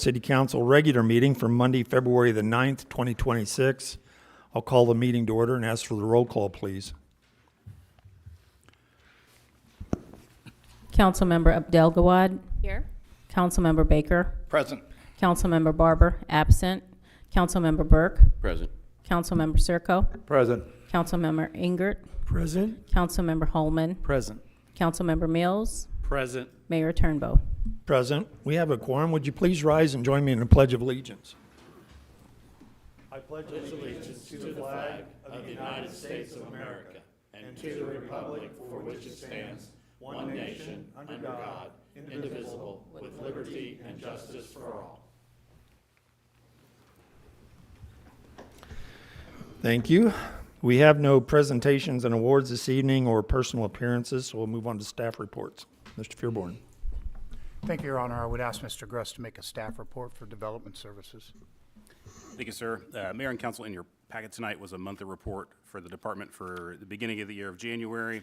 City Council regular meeting for Monday, February the 9th, 2026. I'll call the meeting to order and ask for the roll call, please. Councilmember Abdel-Gawad. Here. Councilmember Baker. Present. Councilmember Barber, absent. Councilmember Burke. Present. Councilmember Circo. Present. Councilmember Ingert. Present. Councilmember Holman. Present. Councilmember Mills. Present. Mayor Turnbow. Present. We have a quorum. Would you please rise and join me in the Pledge of Allegiance? I pledge allegiance to the flag of the United States of America and to the republic for which it stands, one nation, under God, indivisible, with liberty and justice for all. Thank you. We have no presentations and awards this evening or personal appearances, so we'll move on to staff reports. Mr. Fearborn. Thank you, Your Honor. I would ask Mr. Gruss to make a staff report for Development Services. Thank you, sir. Mayor and Council, in your packet tonight was a monthly report for the department for the beginning of the year of January.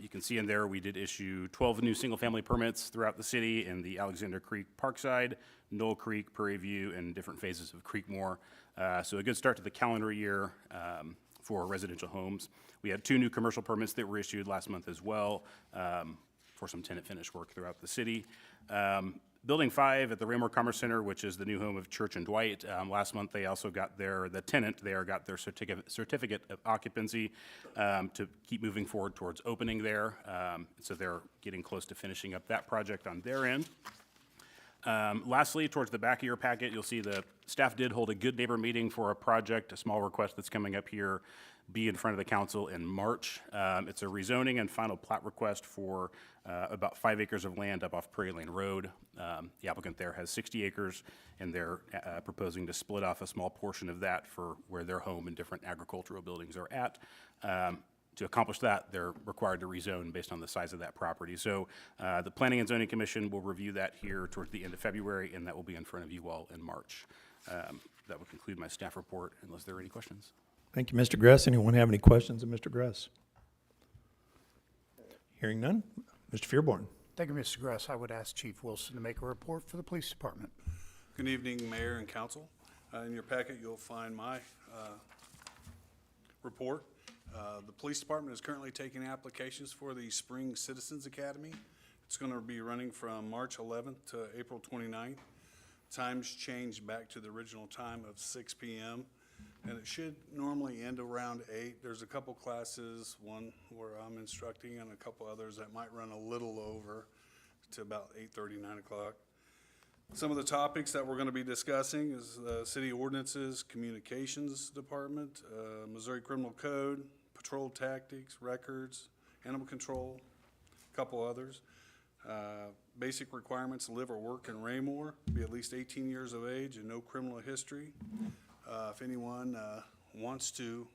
You can see in there we did issue 12 new single-family permits throughout the city in the Alexander Creek Parkside, Knoll Creek, Prairie View, and different phases of Creekmore. So a good start to the calendar year for residential homes. We had 2 new commercial permits that were issued last month as well for some tenant finish work throughout the city. Building 5 at the Raymore Commerce Center, which is the new home of Church and Dwight. Last month, they also got the tenant there got their certificate of occupancy to keep moving forward towards opening there. So they're getting close to finishing up that project on their end. Lastly, towards the back of your packet, you'll see the staff did hold a good neighbor meeting for a project, a small request that's coming up here, be in front of the council in March. It's a rezoning and final plat request for about 5 acres of land up off Prairie Lane Road. The applicant there has 60 acres, and they're proposing to split off a small portion of that for where their home and different agricultural buildings are at. To accomplish that, they're required to rezone based on the size of that property. So the Planning and Zoning Commission will review that here towards the end of February, and that will be in front of you all in March. That will conclude my staff report, unless there are any questions. Thank you, Mr. Gress. Anyone have any questions of Mr. Gress? Hearing none. Mr. Fearborn. Thank you, Mr. Gruss. I would ask Chief Wilson to make a report for the Police Department. Good evening, Mayor and Council. In your packet, you'll find my report. The Police Department is currently taking applications for the Spring Citizens Academy. It's going to be running from March 11th to April 29th. Times changed back to the original time of 6 p.m. and it should normally end around 8. There's a couple classes, one where I'm instructing and a couple others that might run a little over to about 8:30, 9 o'clock. Some of the topics that we're going to be discussing is city ordinances, communications department, Missouri Criminal Code, patrol tactics, records, animal control, a couple others. Basic requirements to live or work in Raymore, be at least 18 years of age and no criminal history. If anyone wants to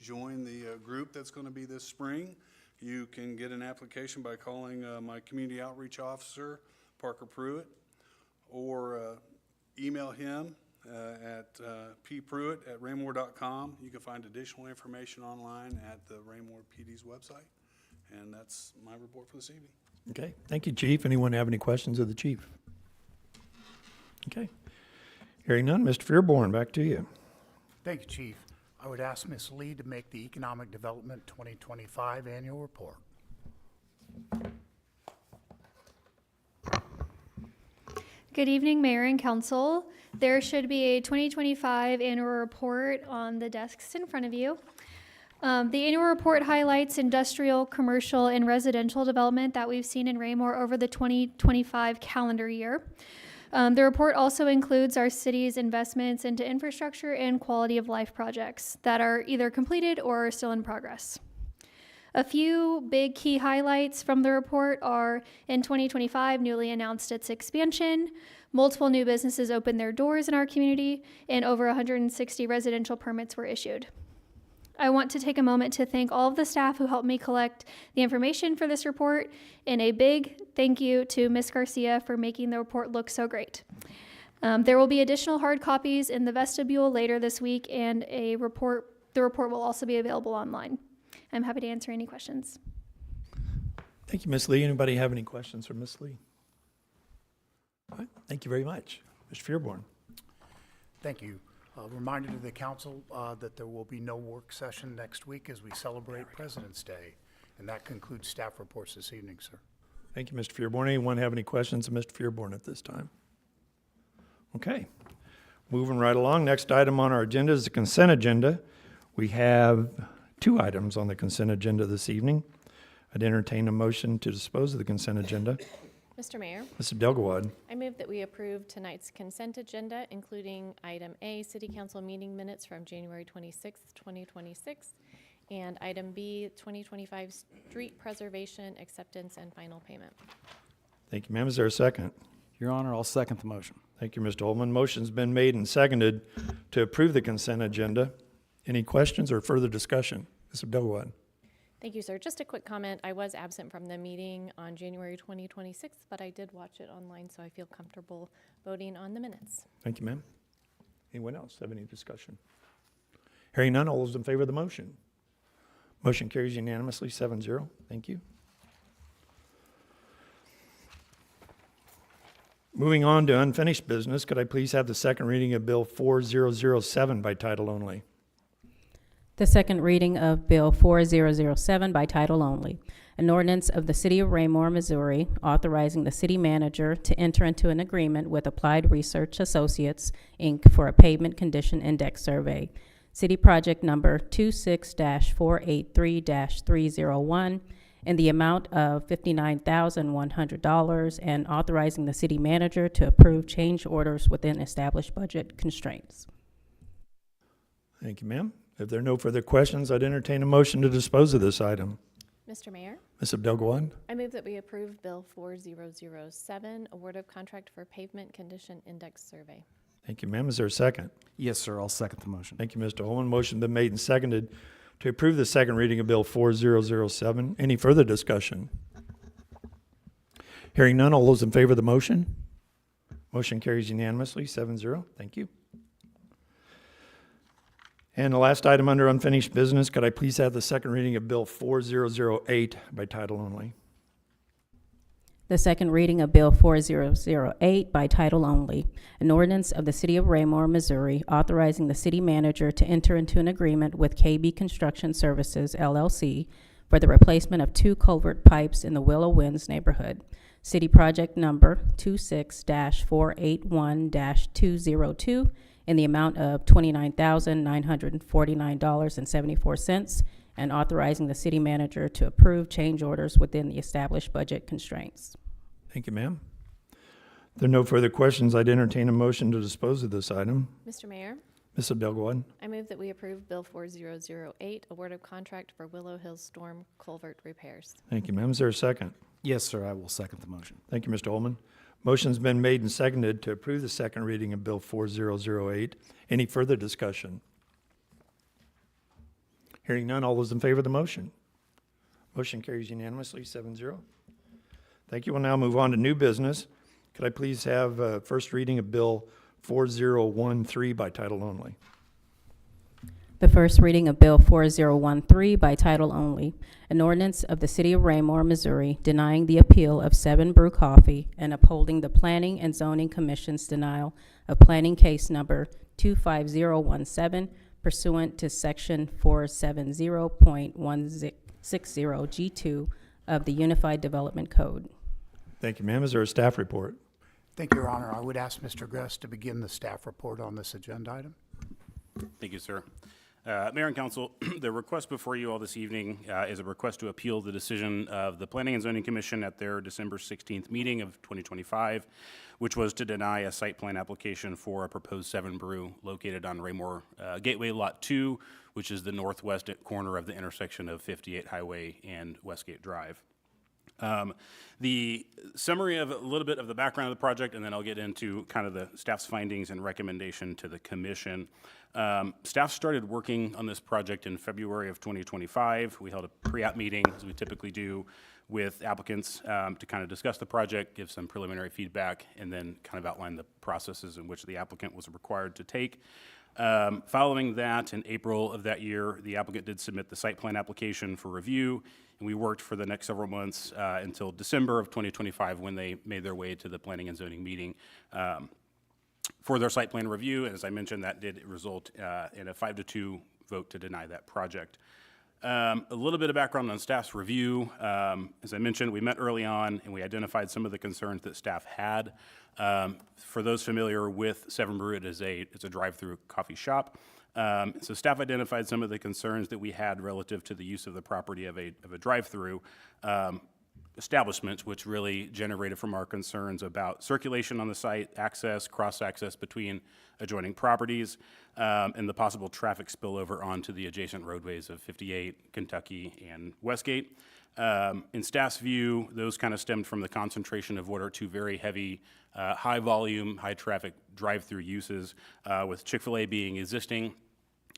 join the group that's going to be this spring, you can get an application by calling my community outreach officer, Parker Pruitt, or email him at ppruitt@raymore.com. You can find additional information online at the Raymore PD's website. And that's my report for this evening. Okay. Thank you, Chief. Anyone have any questions of the Chief? Okay. Hearing none. Mr. Fearborn, back to you. Thank you, Chief. I would ask Ms. Lee to make the Economic Development 2025 annual report. Good evening, Mayor and Council. There should be a 2025 annual report on the desks in front of you. The annual report highlights industrial, commercial, and residential development that we've seen in Raymore over the 2025 calendar year. The report also includes our city's investments into infrastructure and quality of life projects that are either completed or are still in progress. A few big key highlights from the report are in 2025, newly announced its expansion, multiple new businesses opened their doors in our community, and over 160 residential permits were issued. I want to take a moment to thank all of the staff who helped me collect the information for this report, and a big thank you to Ms. Garcia for making the report look so great. There will be additional hard copies in the vestibule later this week, and the report will also be available online. I'm happy to answer any questions. Thank you, Ms. Lee. Anybody have any questions for Ms. Lee? All right. Thank you very much. Mr. Fearborn. Thank you. Reminder to the council that there will be no work session next week as we celebrate President's Day. And that concludes staff reports this evening, sir. Thank you, Mr. Fearborn. Anyone have any questions of Mr. Fearborn at this time? Okay. Moving right along, next item on our agenda is the consent agenda. We have 2 items on the consent agenda this evening. I'd entertain a motion to dispose of the consent agenda. Mr. Mayor, Mrs. Abdelgawad. I move that we approve tonight's consent agenda, including item A, City Council meeting minutes from January 26th, 2026, and item B, 2025 street preservation, acceptance, and final payment. Thank you, ma'am. Is there a second? Your Honor, I'll second the motion. Thank you, Mr. Holman. Motion's been made and seconded to approve the consent agenda. Any questions or further discussion? Mrs. Abdelgawad. Thank you, sir. Just a quick comment. I was absent from the meeting on January 2026, but I did watch it online, so I feel comfortable voting on the minutes. Thank you, ma'am. Anyone else have any discussion? Hearing none, all those in favor of the motion? Motion carries unanimously, 7-0. Thank you. Moving on to unfinished business, could I please have the second reading of Bill 4007 by title only? The second reading of Bill 4007 by title only. An ordinance of the City of Raymore, Missouri, authorizing the city manager to enter into an agreement with Applied Research Associates, Inc. for a pavement condition index survey. City project number 26-483-301 in the amount of $59,100 and authorizing the city manager to approve change orders within established budget constraints. Thank you, ma'am. If there are no further questions, I'd entertain a motion to dispose of this item. Mr. Mayor, Ms. Abdelgawad. I move that we approve Bill 4007, award of contract for pavement condition index survey. Thank you, ma'am. Is there a second? Yes, sir, I'll second the motion. Thank you, Mr. Holman. Motion been made and seconded to approve the second reading of Bill 4007. Any further discussion? Hearing none, all those in favor of the motion? Motion carries unanimously, 7-0. Thank you. And the last item under unfinished business, could I please have the second reading of Bill 4008 by title only? The second reading of Bill 4008 by title only. An ordinance of the City of Raymore, Missouri, authorizing the city manager to enter into an agreement with KB Construction Services, LLC, for the replacement of 2 culvert pipes in the Willow Winds neighborhood. City project number 26-481-202 in the amount of $29,949.74 and authorizing the city manager to approve change orders within the established budget constraints. Thank you, ma'am. If there are no further questions, I'd entertain a motion to dispose of this item. Mr. Mayor, Ms. Abdelgawad. I move that we approve Bill 4008, award of contract for Willow Hills Storm Culvert repairs. Thank you, ma'am. Is there a second? Yes, sir, I will second the motion. Thank you, Mr. Holman. Motion's been made and seconded to approve the second reading of Bill 4008. Any further discussion? Hearing none, all those in favor of the motion? Motion carries unanimously, 7-0. Thank you. We'll now move on to new business. Could I please have first reading of Bill 4013 by title only? The first reading of Bill 4013 by title only, an ordinance of the City of Raymore, Missouri, denying the appeal of 7 Brew Coffee and upholding the Planning and Zoning Commission's denial of planning case number 25017 pursuant to Section 470.160 G2 of the Unified Development Code. Thank you, ma'am. Is there a staff report? Thank you, Your Honor. I would ask Mr. Gress to begin the staff report on this agenda item. Thank you, sir. Mayor and Council, the request before you all this evening is a request to appeal the decision of the Planning and Zoning Commission at their December 16th meeting of 2025, which was to deny a site plan application for a proposed 7 Brew located on Raymore Gateway Lot 2, which is the northwest corner of the intersection of 58 Highway and Westgate Drive. The summary of a little bit of the background of the project, and then I'll get into kind of the staff's findings and recommendation to the commission. Staff started working on this project in February of 2025. We held a pre-app meeting, as we typically do, with applicants to kind of discuss the project, give some preliminary feedback, and then kind of outline the processes in which the applicant was required to take. Following that, in April of that year, the applicant did submit the site plan application for review, and we worked for the next several months until December of 2025 when they made their way to the Planning and Zoning meeting for their site plan review. And as I mentioned, that did result in a 5-2 vote to deny that project. A little bit of background on staff's review. As I mentioned, we met early on and we identified some of the concerns that staff had. For those familiar with Severn Brew, it's a drive-through coffee shop. So staff identified some of the concerns that we had relative to the use of the property of a drive-through establishment, which really generated from our concerns about circulation on the site, access, cross-access between adjoining properties, and the possible traffic spillover onto the adjacent roadways of 58, Kentucky, and Westgate. In staff's view, those kind of stemmed from the concentration of what are two very heavy, high-volume, high-traffic drive-through uses, with Chick-fil-A being existing,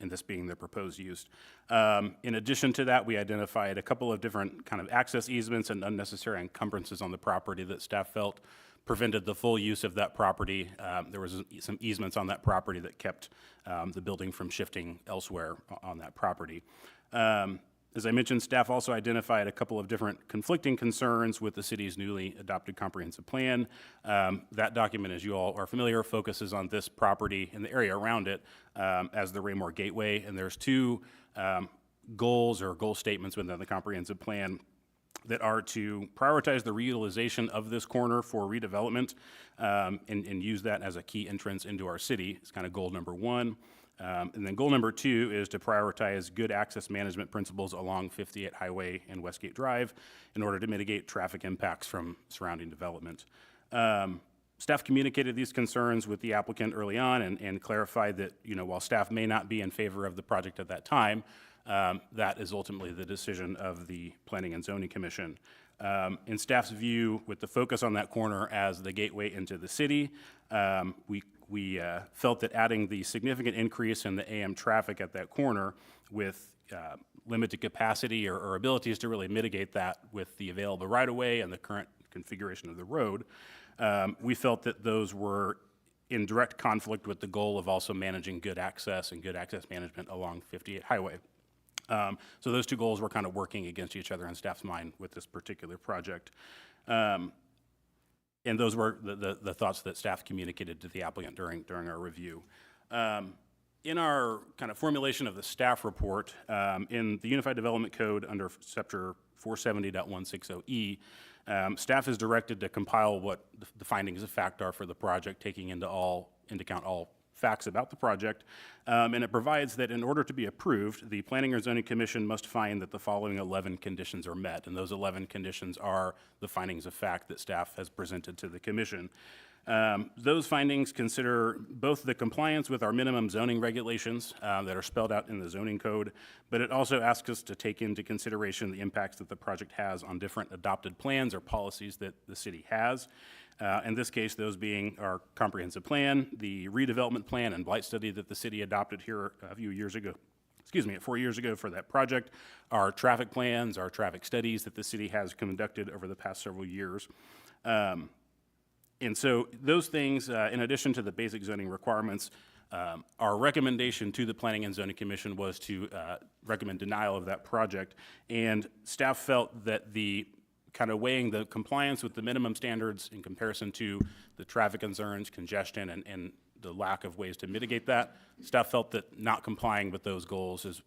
and this being the proposed use. In addition to that, we identified a couple of different kind of access easements and unnecessary encumbrances on the property that staff felt prevented the full use of that property. There was some easements on that property that kept the building from shifting elsewhere on that property. As I mentioned, staff also identified a couple of different conflicting concerns with the city's newly adopted comprehensive plan. That document, as you all are familiar, focuses on this property and the area around it as the Raymore Gateway, and there's two goals or goal statements within the comprehensive plan that are to prioritize the reutilization of this corner for redevelopment and use that as a key entrance into our city. It's kind of goal number one. And then goal number two is to prioritize good access management principles along 58 Highway and Westgate Drive in order to mitigate traffic impacts from surrounding development. Staff communicated these concerns with the applicant early on and clarified that, while staff may not be in favor of the project at that time, that is ultimately the decision of the Planning and Zoning Commission. In staff's view, with the focus on that corner as the gateway into the city, we felt that adding the significant increase in the AM traffic at that corner with limited capacity or abilities to really mitigate that with the available right-of-way and the current configuration of the road, we felt that those were in direct conflict with the goal of also managing good access and good access management along 58 Highway. So those two goals were kind of working against each other in staff's mind with this particular project. And those were the thoughts that staff communicated to the applicant during our review. In our kind of formulation of the staff report, in the Unified Development Code under Chapter 470.160E, staff is directed to compile what the findings of fact are for the project, taking into account all facts about the project, and it provides that in order to be approved, the Planning or Zoning Commission must find that the following 11 conditions are met, and those 11 conditions are the findings of fact that staff has presented to the Commission. Those findings consider both the compliance with our minimum zoning regulations that are spelled out in the zoning code, but it also asks us to take into consideration the impacts that the project has on different adopted plans or policies that the city has. In this case, those being our comprehensive plan, the redevelopment plan and blight study that the city adopted here a few years ago, 4 years ago for that project, our traffic plans, our traffic studies that the city has conducted over the past several years. And so those things, in addition to the basic zoning requirements, our recommendation to the Planning and Zoning Commission was to recommend denial of that project. And staff felt that the kind of weighing the compliance with the minimum standards in comparison to the traffic concerns, congestion, and the lack of ways to mitigate that, staff felt that not complying with those goals is,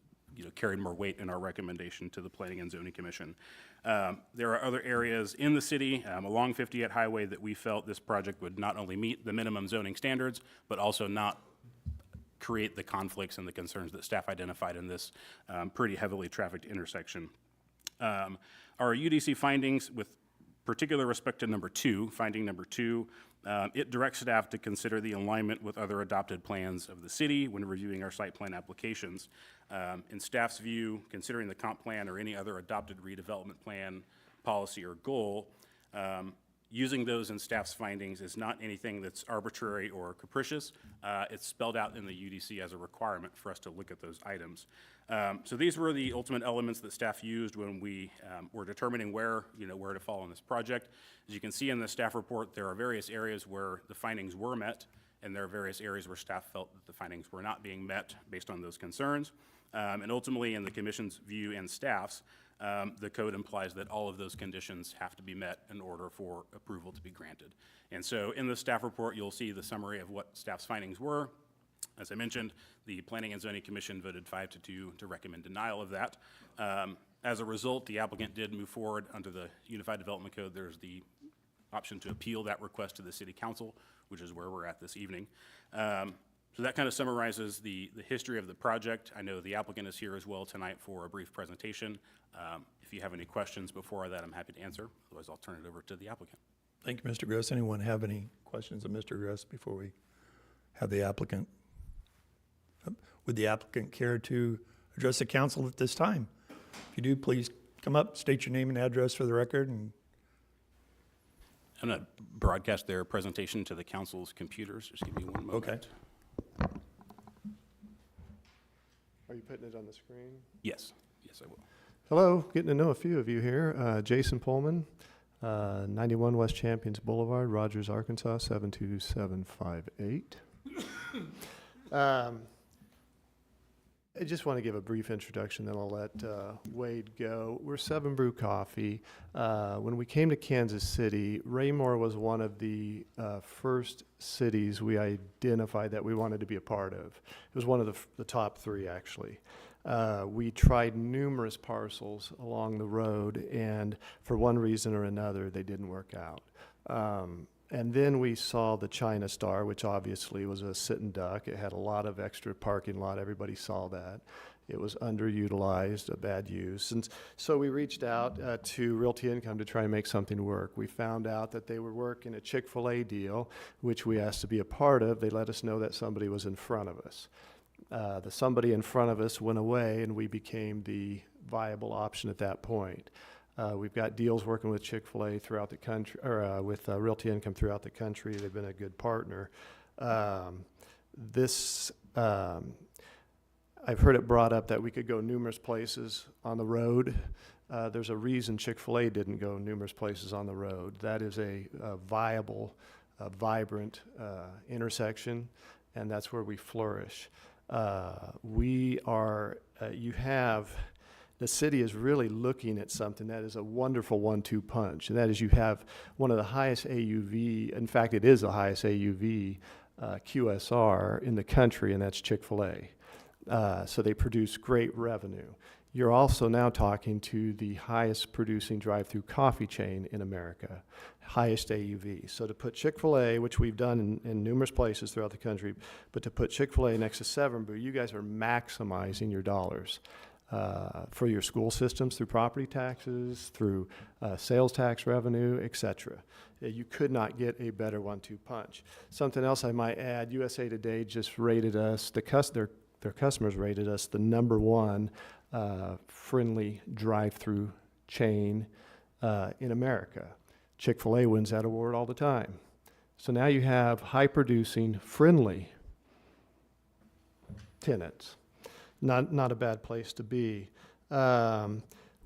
carried more weight in our recommendation to the Planning and Zoning Commission. There are other areas in the city along 58 Highway that we felt this project would not only meet the minimum zoning standards, but also not create the conflicts and the concerns that staff identified in this pretty heavily trafficked intersection. Our UDC findings with particular respect to finding number two, it directs staff to consider the alignment with other adopted plans of the city when reviewing our site plan applications. In staff's view, considering the comp plan or any other adopted redevelopment plan, policy, or goal, using those in staff's findings is not anything that's arbitrary or capricious. It's spelled out in the UDC as a requirement for us to look at those items. So these were the ultimate elements that staff used when we were determining where to fall on this project. As you can see in the staff report, there are various areas where the findings were met, and there are various areas where staff felt that the findings were not being met based on those concerns. And ultimately, in the commission's view and staff's, the code implies that all of those conditions have to be met in order for approval to be granted. And so in the staff report, you'll see the summary of what staff's findings were. As I mentioned, the Planning and Zoning Commission voted 5-2 to recommend denial of that. As a result, the applicant did move forward under the Unified Development Code. There's the option to appeal that request to the City Council, which is where we're at this evening. So that kind of summarizes the history of the project. I know the applicant is here as well tonight for a brief presentation. If you have any questions before that, I'm happy to answer. Otherwise, I'll turn it over to the applicant. Thank you, Mr. Gross. Anyone have any questions of Mr. Gross before we have the applicant? Would the applicant care to address the council at this time? If you do, please come up, state your name and address for the record. And I'm going to broadcast their presentation to the council's computers. Just give me one moment. Okay. Are you putting it on the screen? Yes, I will. Hello, getting to know a few of you here. Jason Pullman, 91 West Champions Boulevard, Rogers, Arkansas, 72758. I just want to give a brief introduction, then I'll let Wade go. We're Seven Brew Coffee. When we came to Kansas City, Raymore was one of the first cities we identified that we wanted to be a part of. It was one of the top three, actually. We tried numerous parcels along the road, and for one reason or another, they didn't work out. And then we saw the China Star, which obviously was a sitting duck. It had a lot of extra parking lot. Everybody saw that. It was underutilized, a bad use. And so we reached out to Realty Income to try and make something work. We found out that they were working a Chick-fil-A deal, which we asked to be a part of. They let us know that somebody was in front of us. The somebody in front of us went away, and we became the viable option at that point. We've got deals working with Chick-fil-A throughout the country, or with Realty Income throughout the country. They've been a good partner. I've heard it brought up that we could go numerous places on the road. There's a reason Chick-fil-A didn't go numerous places on the road. That is a viable, vibrant intersection, and that's where we flourish. The city is really looking at something that is a wonderful 1-2 punch, and that is you have one of the highest AUV, in fact, it is the highest AUV QSR in the country, and that's Chick-fil-A. So they produce great revenue. You're also now talking to the highest producing drive-through coffee chain in America, highest AUV. So to put Chick-fil-A, which we've done in numerous places throughout the country, but to put Chick-fil-A next to Seven Brew, you guys are maximizing your dollars. For your school systems through property taxes, through sales tax revenue, et cetera. You could not get a better 1-2 punch. Something else I might add, USA Today just rated us, their customers rated us the #1 friendly drive-through chain in America. Chick-fil-A wins that award all the time. So now you have high-producing, friendly tenants. Not a bad place to be.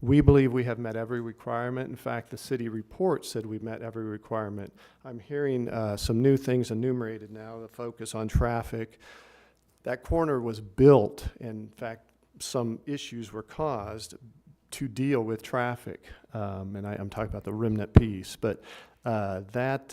We believe we have met every requirement. In fact, the city report said we've met every requirement. I'm hearing some new things enumerated now, the focus on traffic. That corner was built, in fact, some issues were caused to deal with traffic. And I'm talking about the remnant piece, but that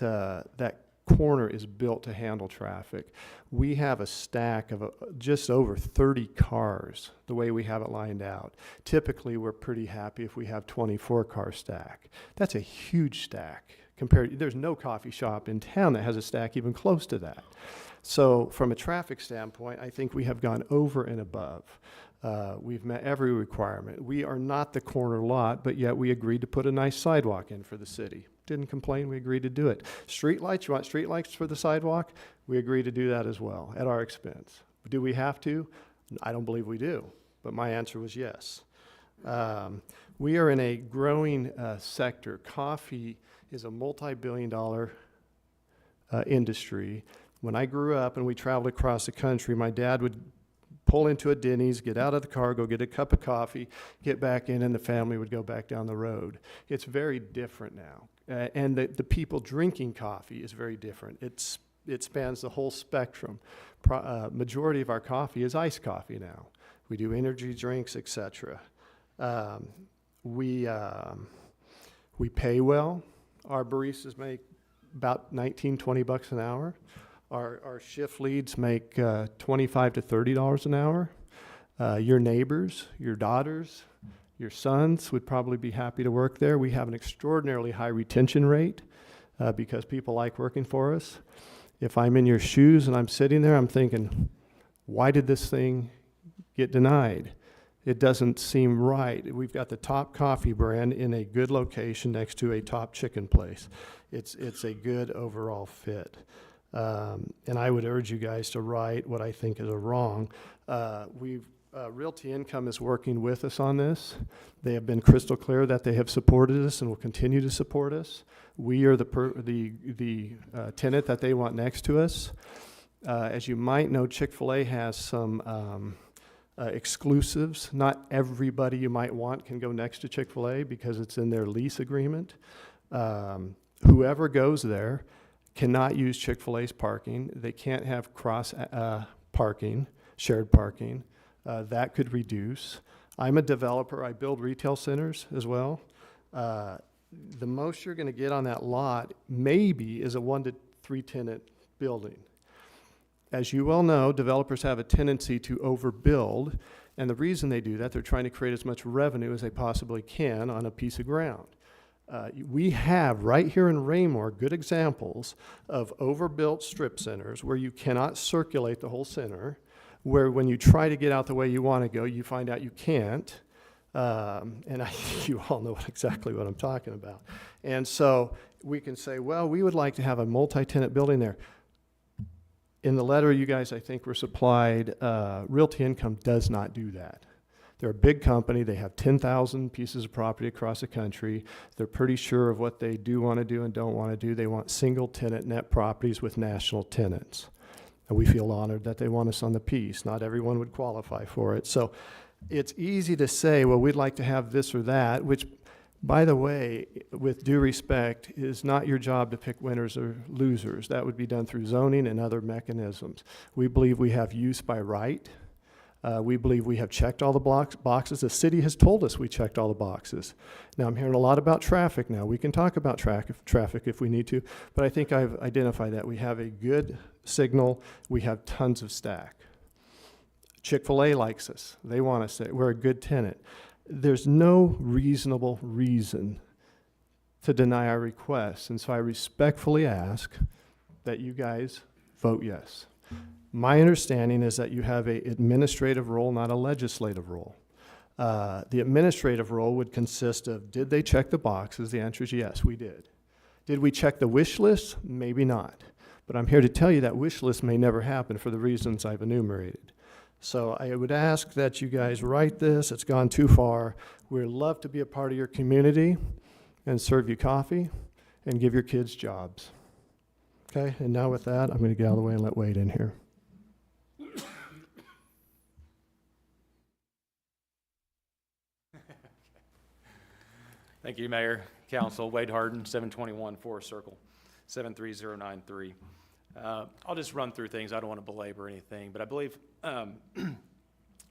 corner is built to handle traffic. We have a stack of just over 30 cars, the way we have it lined out. Typically, we're pretty happy if we have 24-car stack. That's a huge stack. There's no coffee shop in town that has a stack even close to that. So from a traffic standpoint, I think we have gone over and above. We've met every requirement. We are not the corner lot, but yet we agreed to put a nice sidewalk in for the city. Didn't complain, we agreed to do it. Street lights, you want street lights for the sidewalk? We agreed to do that as well, at our expense. Do we have to? I don't believe we do, but my answer was yes. We are in a growing sector. Coffee is a multi-billion-dollar industry. When I grew up and we traveled across the country, my dad would pull into a Denny's, get out of the car, go get a cup of coffee, get back in, and the family would go back down the road. It's very different now. And the people drinking coffee is very different. It spans the whole spectrum. Majority of our coffee is iced coffee now. We do energy drinks, etc. We pay well. Our baristas make about 19, 20 bucks an hour. Our shift leads make $25 to $30 an hour. Your neighbors, your daughters, your sons would probably be happy to work there. We have an extraordinarily high retention rate because people like working for us. If I'm in your shoes and I'm sitting there, I'm thinking, why did this thing get denied? It doesn't seem right. We've got the top coffee brand in a good location next to a top chicken place. It's a good overall fit. And I would urge you guys to right what I think is a wrong. Realty Income is working with us on this. They have been crystal clear that they have supported us and will continue to support us. We are the tenant that they want next to us. As you might know, Chick-fil-A has some exclusives. Not everybody you might want can go next to Chick-fil-A because it's in their lease agreement. Whoever goes there cannot use Chick-fil-A's parking. They can't have cross parking, shared parking. That could reduce. I'm a developer. I build retail centers as well. The most you're going to get on that lot maybe is a 1 to 3 tenant building. As you well know, developers have a tendency to overbuild, and the reason they do that, they're trying to create as much revenue as they possibly can on a piece of ground. We have right here in Raymore good examples of overbuilt strip centers where you cannot circulate the whole center, where when you try to get out the way you want to go, you find out you can't. And you all know exactly what I'm talking about. And so we can say, well, we would like to have a multi-tenant building there. In the letter you guys, I think, were supplied, Realty Income does not do that. They're a big company. They have 10,000 pieces of property across the country. They're pretty sure of what they do want to do and don't want to do. They want single-tenant net properties with national tenants. And we feel honored that they want us on the piece. Not everyone would qualify for it. So it's easy to say, well, we'd like to have this or that, which, by the way, with due respect, is not your job to pick winners or losers. That would be done through zoning and other mechanisms. We believe we have use by right. We believe we have checked all the boxes. The city has told us we checked all the boxes. Now, I'm hearing a lot about traffic now. We can talk about traffic if we need to, but I think I've identified that. We have a good signal. We have tons of stack. Chick-fil-A likes us. They want us there. We're a good tenant. There's no reasonable reason to deny our requests, and so I respectfully ask that you guys vote yes. My understanding is that you have an administrative role, not a legislative role. The administrative role would consist of, did they check the boxes? The answer is yes, we did. Did we check the wish list? Maybe not. But I'm here to tell you that wish list may never happen for the reasons I've enumerated. So I would ask that you guys write this. It's gone too far. We'd love to be a part of your community and serve you coffee and give your kids jobs. Okay, and now with that, I'm going to get out of the way and let Wade in here. Thank you, Mayor, Council. Wade Harden, 721 Forest Circle, 73093. I'll just run through things. I don't want to belabor anything, but I believe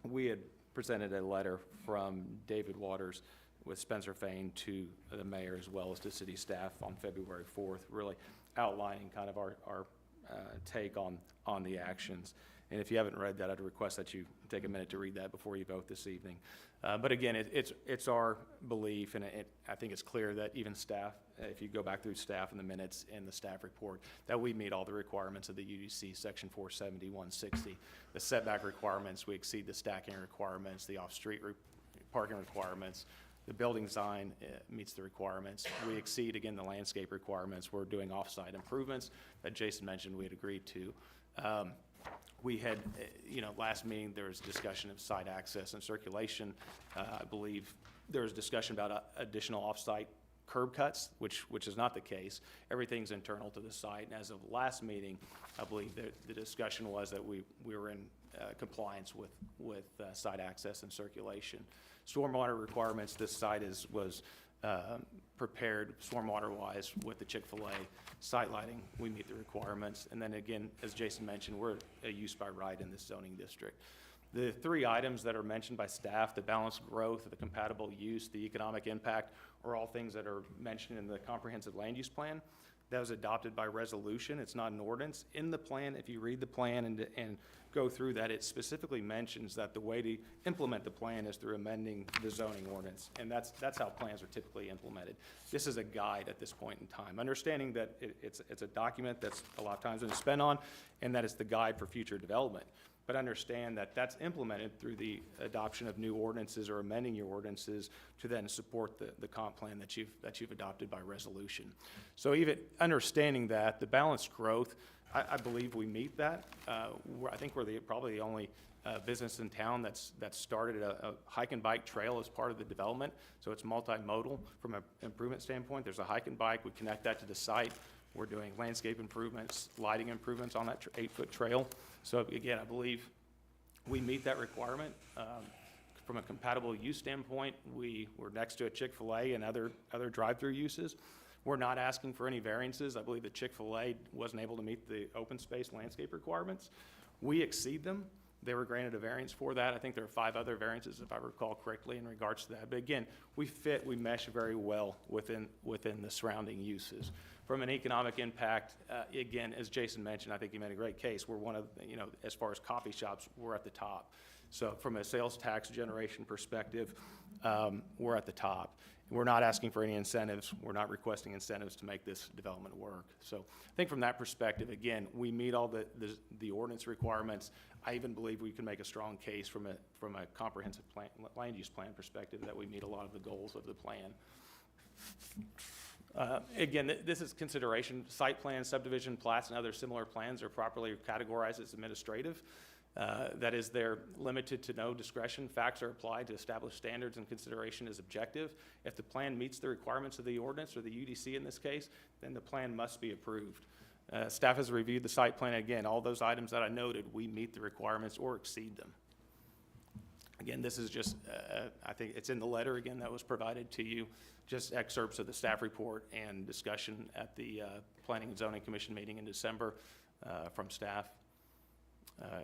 we had presented a letter from David Waters with Spencer Fain to the mayor as well as to city staff on February 4th, really outlining kind of our take on the actions. And if you haven't read that, I'd request that you take a minute to read that before you vote this evening. But again, it's our belief, and I think it's clear that even staff, if you go back through staff in the minutes in the staff report, that we meet all the requirements of the UDC Section 470, 160. The setback requirements, we exceed the stacking requirements, the off-street parking requirements. The building design meets the requirements. We exceed, again, the landscape requirements. We're doing off-site improvements that Jason mentioned we had agreed to. We had, last meeting, there was discussion of site access and circulation. I believe there was discussion about additional off-site curb cuts, which is not the case. Everything's internal to the site, and as of last meeting, I believe that the discussion was that we were in compliance with site access and circulation. Stormwater requirements, this site was prepared stormwater-wise with the Chick-fil-A site lighting. We meet the requirements. And then again, as Jason mentioned, we're a use by right in this zoning district. The three items that are mentioned by staff, the balanced growth, the compatible use, the economic impact, are all things that are mentioned in the comprehensive land use plan. That was adopted by resolution. It's not an ordinance. In the plan, if you read the plan and go through that, it specifically mentions that the way to implement the plan is through amending the zoning ordinance. And that's how plans are typically implemented. This is a guide at this point in time. Understanding that it's a document that's a lot of times been spent on, and that it's the guide for future development. But understand that that's implemented through the adoption of new ordinances or amending your ordinances to then support the comp plan that you've adopted by resolution. So even understanding that, the balanced growth, I believe we meet that. I think we're probably the only business in town that's started a hike and bike trail as part of the development. So it's multimodal from an improvement standpoint. There's a hike and bike. We connect that to the site. We're doing landscape improvements, lighting improvements on that 8-foot trail. So again, I believe we meet that requirement. From a compatible use standpoint, we're next to a Chick-fil-A and other drive-through uses. We're not asking for any variances. I believe that Chick-fil-A wasn't able to meet the open space landscape requirements. We exceed them. They were granted a variance for that. I think there are 5 other variances, if I recall correctly, in regards to that. But again, we mesh very well within the surrounding uses. From an economic impact, again, as Jason mentioned, I think he made a great case. We're one of, as far as coffee shops, we're at the top. So from a sales tax generation perspective, we're at the top. We're not asking for any incentives. We're not requesting incentives to make this development work. So I think from that perspective, again, we meet all the ordinance requirements. I even believe we can make a strong case from a comprehensive plan, land use plan perspective, that we meet a lot of the goals of the plan. Again, this is consideration. Site plans, subdivision plats, and other similar plans are properly categorized as administrative. That is, they're limited to no discretion. Facts are applied to establish standards, and consideration is objective. If the plan meets the requirements of the ordinance, or the UDC in this case, then the plan must be approved. Staff has reviewed the site plan. Again, all those items that I noted, we meet the requirements or exceed them. Again, this is just, I think it's in the letter again that was provided to you, just excerpts of the staff report and discussion at the Planning and Zoning Commission meeting in December from staff.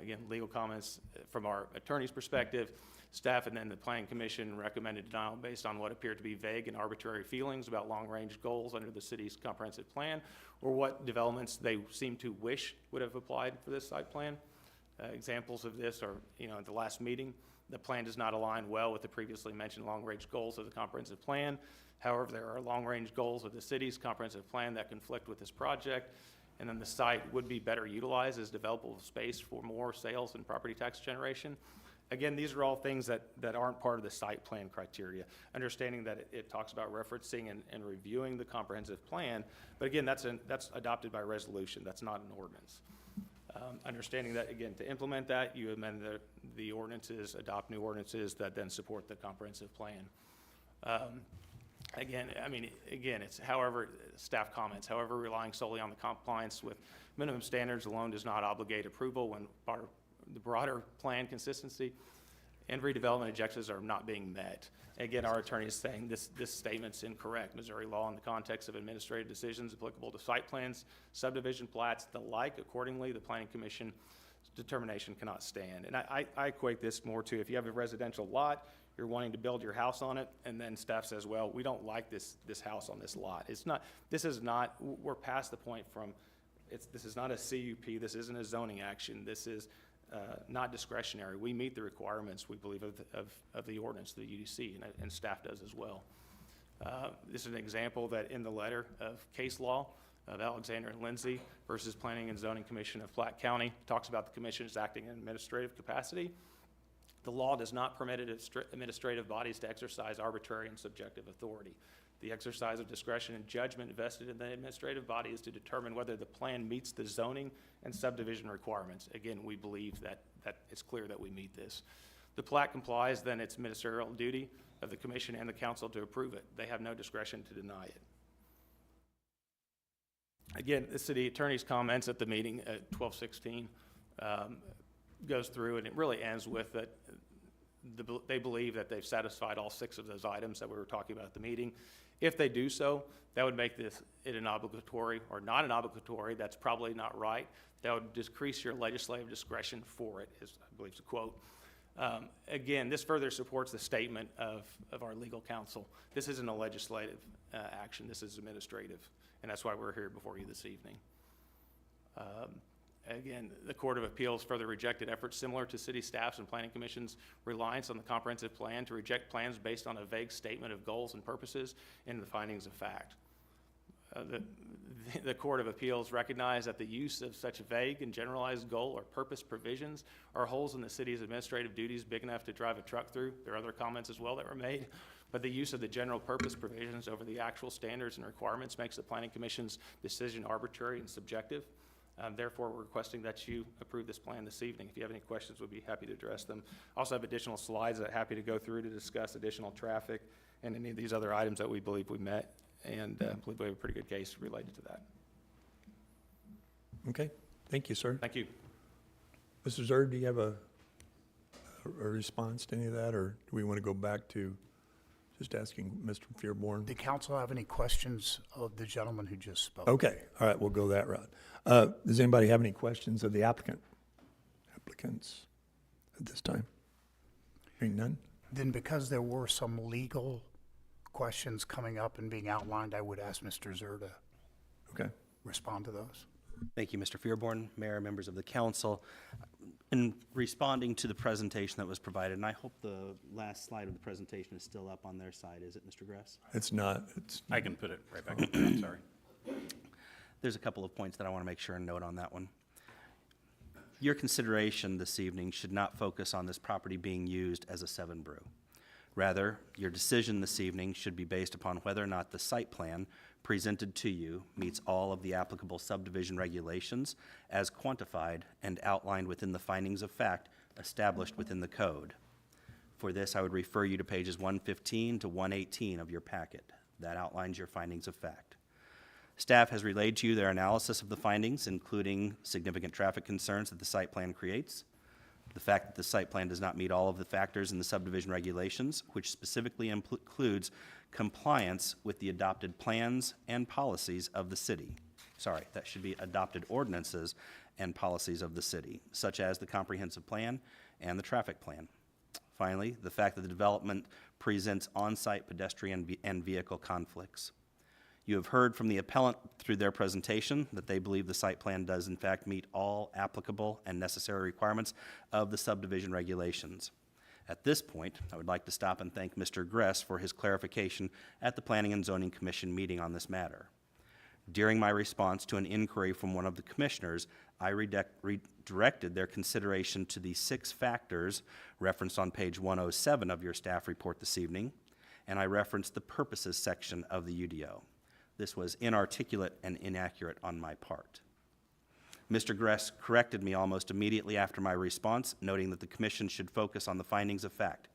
Again, legal comments from our attorney's perspective. Staff and then the Planning Commission recommended denial based on what appeared to be vague and arbitrary feelings about long-range goals under the city's comprehensive plan, or what developments they seem to wish would have applied for this site plan. Examples of this are, at the last meeting, the plan does not align well with the previously mentioned long-range goals of the comprehensive plan. However, there are long-range goals of the city's comprehensive plan that conflict with this project, and then the site would be better utilized as developable space for more sales and property tax generation. Again, these are all things that aren't part of the site plan criteria. Understanding that it talks about referencing and reviewing the comprehensive plan, but again, that's adopted by resolution. That's not an ordinance. Understanding that, again, to implement that, you amend the ordinances, adopt new ordinances that then support the comprehensive plan. Again, it's however, staff comments, however, relying solely on the compliance with minimum standards alone does not obligate approval when the broader plan consistency and redevelopment objectives are not being met. Again, our attorney is saying this statement's incorrect. Missouri law in the context of administrative decisions applicable to site plans, subdivision plats, the like, accordingly, the Planning Commission determination cannot stand. And I equate this more to if you have a residential lot, you're wanting to build your house on it, and then staff says, well, we don't like this house on this lot. We're past the point this is not a CUP, this isn't a zoning action, this is not discretionary. We meet the requirements, we believe, of the ordinance, the UDC, and staff does as well. This is an example that in the letter of case law of Alexander and Lindsay versus Planning and Zoning Commission of Platte County, talks about the commission is acting in administrative capacity. The law does not permit administrative bodies to exercise arbitrary and subjective authority. The exercise of discretion and judgment vested in the administrative body is to determine whether the plan meets the zoning and subdivision requirements. Again, we believe that it's clear that we meet this. the plat complies, then it's ministerial duty of the commission and the council to approve it. They have no discretion to deny it. Again, the city attorney's comments at the meeting at 12:16 goes through, and it really ends with that they believe that they've satisfied all 6 of those items that we were talking about at the meeting. If they do so, that would make it an obligatory or not an obligatory. That's probably not right. That would decrease your legislative discretion for it, is, I believe, is a quote. Again, this further supports the statement of our legal counsel. This isn't a legislative action. This is administrative, and that's why we're here before you this evening. Again, the Court of Appeals further rejected efforts similar to city staff's and planning commission's reliance on the comprehensive plan to reject plans based on a vague statement of goals and purposes in the findings of fact. The Court of Appeals recognized that the use of such vague and generalized goal or purpose provisions are holes in the city's administrative duties big enough to drive a truck through. There are other comments as well that were made, but the use of the general purpose provisions over the actual standards and requirements makes the Planning Commission's decision arbitrary and subjective. Therefore, we're requesting that you approve this plan this evening. If you have any questions, we'd be happy to address them. Also have additional slides that I'm happy to go through to discuss additional traffic and any of these other items that we believe we met, and believe we have a pretty good case related to that. Okay, thank you, sir. Thank you. Mr. Zerd, do you have a response to any of that, or do we want to go back to just asking Mr. Fearborn? The council have any questions of the gentleman who just spoke? Okay, all right, we'll go that route. Does anybody have any questions of the applicants at this time? Hearing none? Then because there were some legal questions coming up and being outlined, I would ask Mr. Zer to Okay. respond to those. Thank you, Mr. Fearborn, Mayor, members of the council. In responding to the presentation that was provided, and I hope the last slide of the presentation is still up on their side, is it, Mr. Gress? It's not, it's, I can put it right back up there, I'm sorry. There's a couple of points that I want to make sure and note on that one. Your consideration this evening should not focus on this property being used as a 7 brew. Rather, your decision this evening should be based upon whether or not the site plan presented to you meets all of the applicable subdivision regulations as quantified and outlined within the findings of fact established within the code. For this, I would refer you to pages 115 to 118 of your packet. That outlines your findings of fact. Staff has relayed to you their analysis of the findings, including significant traffic concerns that the site plan creates, the fact that the site plan does not meet all of the factors in the subdivision regulations, which specifically includes compliance with the adopted plans and policies of the city. Sorry, that should be adopted ordinances and policies of the city, such as the comprehensive plan and the traffic plan. Finally, the fact that the development presents on-site pedestrian and vehicle conflicts. You have heard from the appellant through their presentation that they believe the site plan does in fact meet all applicable and necessary requirements of the subdivision regulations. At this point, I would like to stop and thank Mr. Gress for his clarification at the Planning and Zoning Commission meeting on this matter. During my response to an inquiry from one of the commissioners, I redirected their consideration to the 6 factors referenced on page 107 of your staff report this evening, and I referenced the purposes section of the UDO. This was inarticulate and inaccurate on my part. Mr. Gress corrected me almost immediately after my response, noting that the commission should focus on the findings of fact,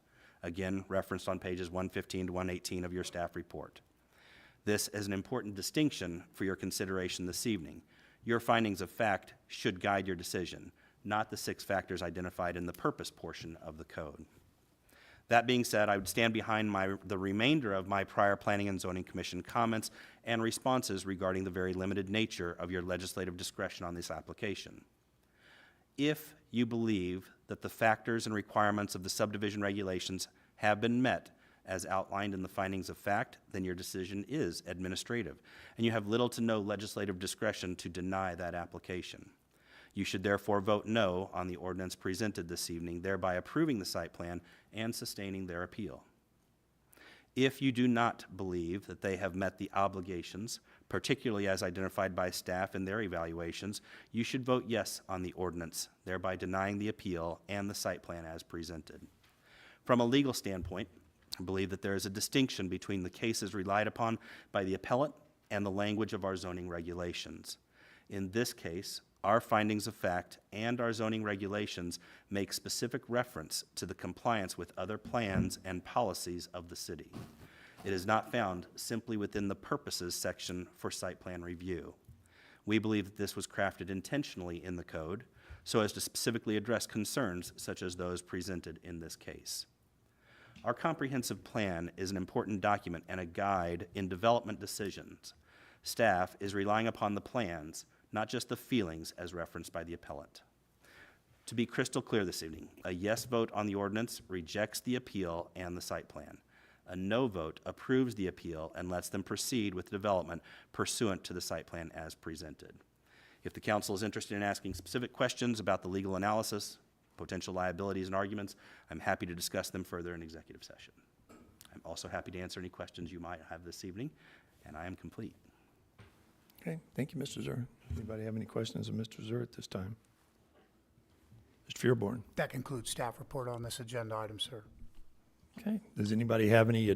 again referenced on pages 115 to 118 of your staff report. This is an important distinction for your consideration this evening. Your findings of fact should guide your decision, not the 6 factors identified in the purpose portion of the code. That being said, I would stand behind the remainder of my prior Planning and Zoning Commission comments and responses regarding the very limited nature of your legislative discretion on this application. If you believe that the factors and requirements of the subdivision regulations have been met as outlined in the findings of fact, then your decision is administrative, and you have little to no legislative discretion to deny that application. You should therefore vote no on the ordinance presented this evening, thereby approving the site plan and sustaining their appeal. If you do not believe that they have met the obligations, particularly as identified by staff in their evaluations, you should vote yes on the ordinance, thereby denying the appeal and the site plan as presented. From a legal standpoint, I believe that there is a distinction between the cases relied upon by the appellant and the language of our zoning regulations. In this case, Our findings of fact and our zoning regulations make specific reference to the compliance with other plans and policies of the city. It is not found simply within the purposes section for site plan review. We believe that this was crafted intentionally in the code so as to specifically address concerns such as those presented in this case. Our comprehensive plan is an important document and a guide in development decisions. Staff is relying upon the plans, not just the feelings as referenced by the appellant. To be crystal clear this evening, a yes vote on the ordinance rejects the appeal and the site plan. A no vote approves the appeal and lets them proceed with development pursuant to the site plan as presented. If the council is interested in asking specific questions about the legal analysis, potential liabilities and arguments, I'm happy to discuss them further in executive session. I'm also happy to answer any questions you might have this evening, and I am complete. Okay, thank you, Mr. Zur. Anybody have any questions of Mr. Zur at this time? Mr. Fearborn? That concludes staff report on this agenda item, sir. Okay, does anybody have any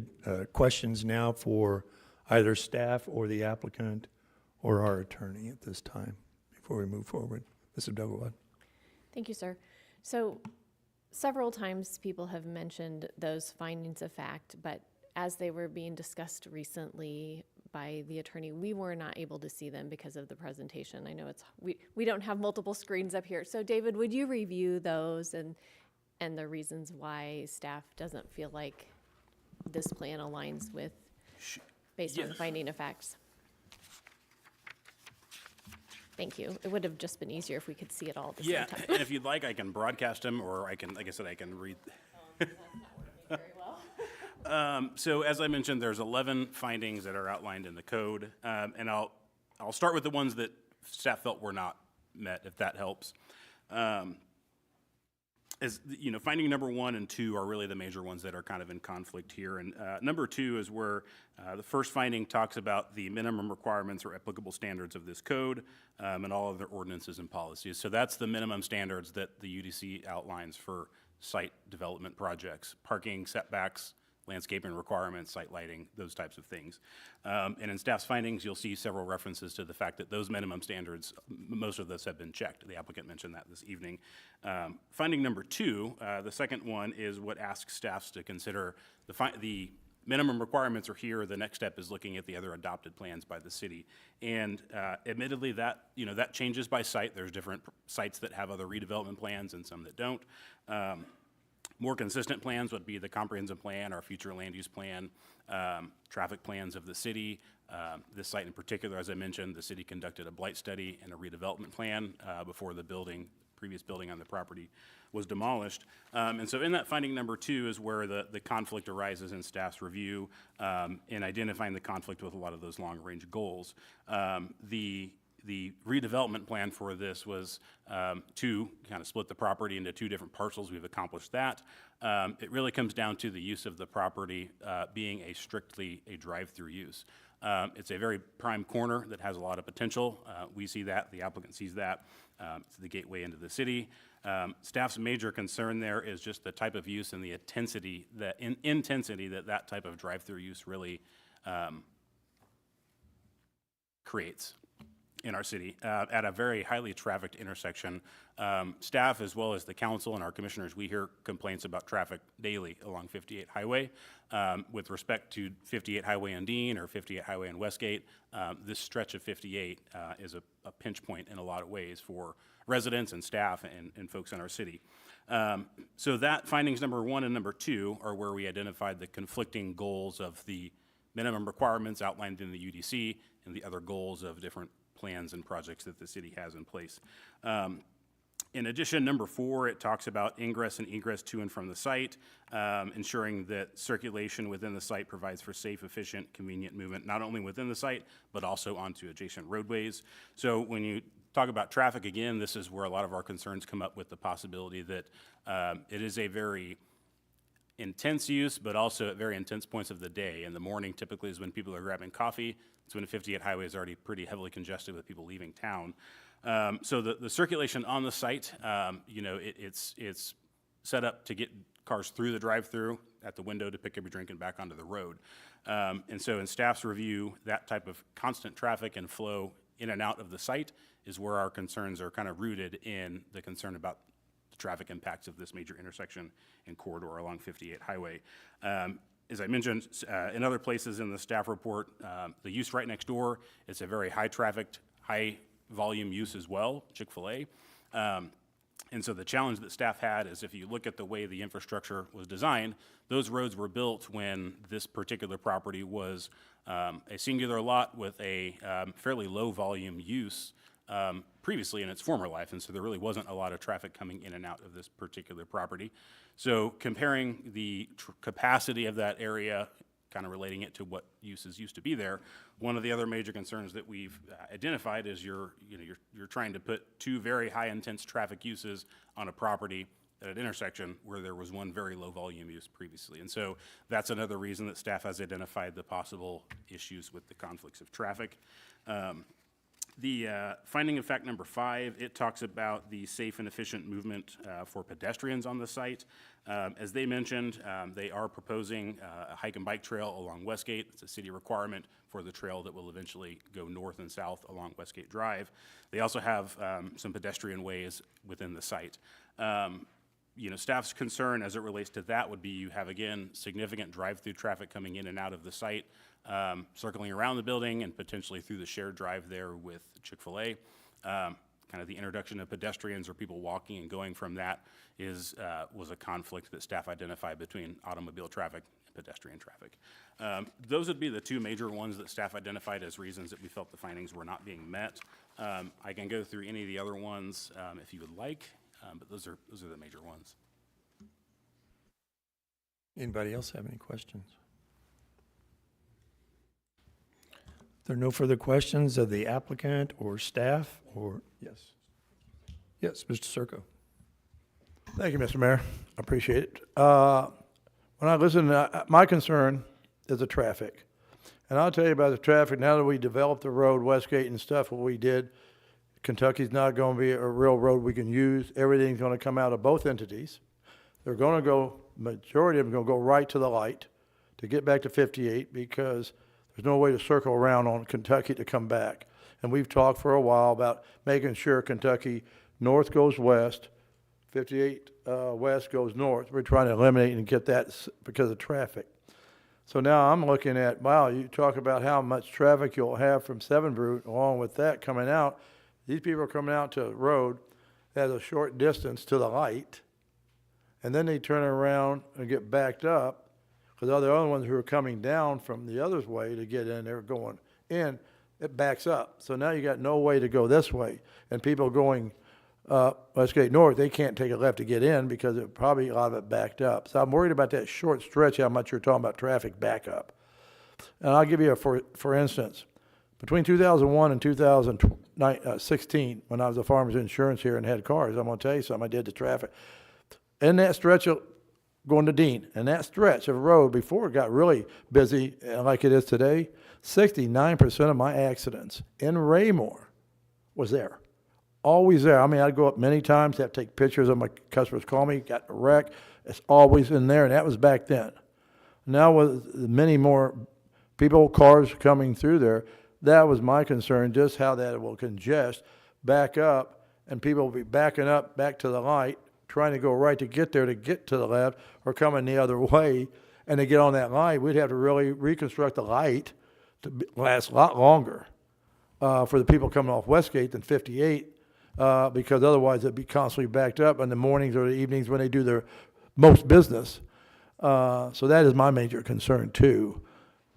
questions now for either staff or the applicant or our attorney at this time before we move forward? Mr. Dougawad? Thank you, sir. So several times people have mentioned those findings of fact, but as they were being discussed recently by the attorney, we were not able to see them because of the presentation. I know we don't have multiple screens up here. So David, would you review those and the reasons why staff doesn't feel like this plan aligns with, based on the finding of facts? Thank you. It would have just been easier if we could see it all at the Yeah, same time. and if you'd like, I can broadcast them, or I can, like I said, I can read. Very well. So as I mentioned, there's 11 findings that are outlined in the code, and I'll start with the ones that staff felt were not met, if that helps. As you know, finding number 1 and 2 are really the major ones that are kind of in conflict here. And number 2 is where the first finding talks about the minimum requirements or applicable standards of this code and all of their ordinances and policies. So that's the minimum standards that the UDC outlines for site development projects: parking, setbacks, landscaping requirements, site lighting, those types of things. And in staff's findings, you'll see several references to the fact that those minimum standards, most of those have been checked. The applicant mentioned that this evening. Finding number 2, the second one, is what asks staffs to consider the minimum requirements are here. The next step is looking at the other adopted plans by the city. And admittedly, that changes by site. There's different sites that have other redevelopment plans and some that don't. More consistent plans would be the comprehensive plan, our future land use plan, traffic plans of the city. This site in particular, as I mentioned, the city conducted a blight study and a redevelopment plan before the previous building on the property was demolished. And so in that finding number 2 is where the conflict arises in staff's review in identifying the conflict with a lot of those long-range goals. The redevelopment plan for this was to kind of split the property into 2 different parcels. We've accomplished that. It really comes down to the use of the property being strictly a drive-through use. It's a very prime corner that has a lot of potential. We see that, the applicant sees that. It's the gateway into the city. Staff's major concern there is just the type of use and the intensity that type of drive-through use really creates in our city at a very highly trafficked intersection. Staff, as well as the council and our commissioners, we hear complaints about traffic daily along 58 Highway. With respect to 58 Highway in Dean or 58 Highway in Westgate, this stretch of 58 is a pinch point in a lot of ways for residents and staff and folks in our city. So that findings number 1 and number 2 are where we identified the conflicting goals of the minimum requirements outlined in the UDC and the other goals of different plans and projects that the city has in place. In addition, number 4, it talks about ingress and egress to and from the site, ensuring that circulation within the site provides for safe, efficient, convenient movement, not only within the site, but also onto adjacent roadways. So when you talk about traffic, again, this is where a lot of our concerns come up with the possibility that it is a very intense use, but also at very intense points of the day. In the morning typically is when people are grabbing coffee. It's when 58 Highway is already pretty heavily congested with people leaving town. So the circulation on the site, it's set up to get cars through the drive-through, at the window to pick up your drink and back onto the road. And so in staff's review, that type of constant traffic and flow in and out of the site is where our concerns are kind of rooted in the concern about the traffic impacts of this major intersection and corridor along 58 Highway. As I mentioned, in other places in the staff report, the use right next door, it's a very high-trafficked, high-volume use as well, Chick-fil-A. And so the challenge that staff had is if you look at the way the infrastructure was designed, those roads were built when this particular property was a singular lot with a fairly low-volume use previously in its former life, and so there really wasn't a lot of traffic coming in and out of this particular property. So comparing the capacity of that area, kind of relating it to what uses used to be there, one of the other major concerns that we've identified is you're trying to put two very high intense traffic uses on a property at an intersection where there was one very low volume use previously. And so that's another reason that staff has identified the possible issues with the conflicts of traffic. The finding of fact number 5, it talks about the safe and efficient movement for pedestrians on the site. As they mentioned, they are proposing a hike and bike trail along Westgate. It's a city requirement for the trail that will eventually go north and south along Westgate Drive. They also have some pedestrian ways within the site. Staff's concern as it relates to that would be you have, again, significant drive-through traffic coming in and out of the site, circling around the building and potentially through the shared drive there with Chick-fil-A. Kind of the introduction of pedestrians or people walking and going from that was a conflict that staff identified between automobile traffic and pedestrian traffic. Those would be the two major ones that staff identified as reasons that we felt the findings were not being met. I can go through any of the other ones if you would like, but those are the major ones. Anybody else have any questions? If there are no further questions of the applicant or staff, or, yes. Yes, Mr. Circo. Thank you, Mr. Mayor. I appreciate it. When I listen, my concern is the traffic. And I'll tell you about the traffic. Now that we developed the road, Westgate and stuff, what we did, Kentucky's not going to be a real road we can use. Everything's going to come out of both entities. They're going to go, majority of them going to go right to the light to get back to 58 because there's no way to circle around on Kentucky to come back. And we've talked for a while about making sure Kentucky north goes west, 58 west goes north. We're trying to eliminate and get that because of traffic. So now I'm looking at, wow, you talk about how much traffic you'll have from Seven Brew, along with that coming out. These people are coming out to a road that has a short distance to the light, and then they turn around and get backed up because all the other ones who are coming down from the other way to get in, they're going in, it backs up. So now you got no way to go this way. And people going Westgate North, they can't take a left to get in because it probably a lot of it backed up. So I'm worried about that short stretch, how much you're talking about traffic backup. And I'll give you for instance, between 2001 and 2016, when I was a farmer's insurance here and had cars, I'm going to tell you something, I did the traffic. In that stretch of going to Dean, and that stretch of road before it got really busy like it is today, 69% of my accidents in Raymore was there. Always there. I mean, I'd go up many times, have to take pictures of my customers call me, got a wreck. It's always in there, and that was back then. Now with many more people, cars coming through there, that was my concern, just how that will congest, back up, and people will be backing up back to the light, trying to go right to get there to get to the left, or coming the other way, and to get on that light, we'd have to really reconstruct the light to last a lot longer for the people coming off Westgate than 58, because otherwise it'd be constantly backed up in the mornings or the evenings when they do their most business. So that is my major concern too.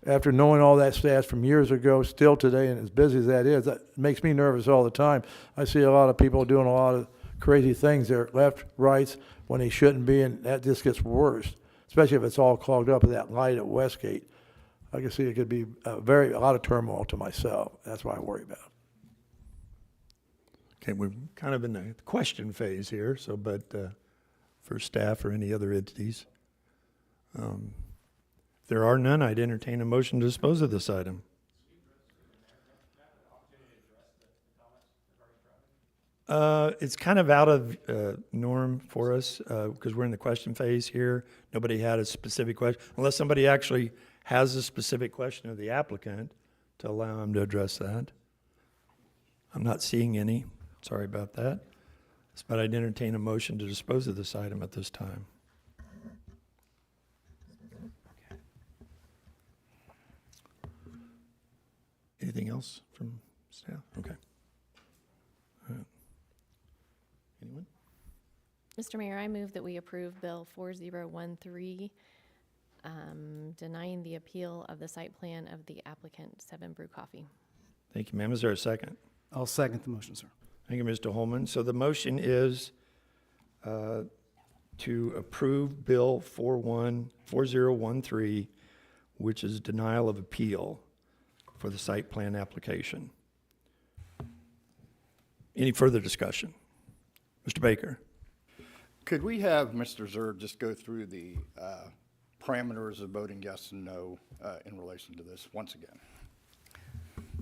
After knowing all that stats from years ago, still today, and as busy as that is, that makes me nervous all the time. I see a lot of people doing a lot of crazy things there, left, rights, when they shouldn't be, and that just gets worse, especially if it's all clogged up with that light at Westgate. I can see it could be a lot of turmoil to myself. That's what I worry about. Okay, we're kind of in the question phase here, so, but for staff or any other entities. If there are none, I'd entertain a motion to dispose of this item. It's kind of out of norm for us because we're in the question phase here. Nobody had a specific question, unless somebody actually has a specific question of the applicant to allow them to address that. I'm not seeing any. Sorry about that. But I'd entertain a motion to dispose of this item at this time. Anything else from staff? Okay. All right. Anyone? Mr. Mayor, I move that we approve Bill 4013, denying the appeal of the site plan of the applicant, Seven Brew Coffee. Thank you, ma'am. Is there a second? I'll second the motion, sir. Thank you, Mr. Holman. So the motion is to approve Bill 4013, which is denial of appeal for the site plan application. Any further discussion? Mr. Baker? Could we have Mr. Zerg just go through the parameters of voting yes and no in relation to this once again?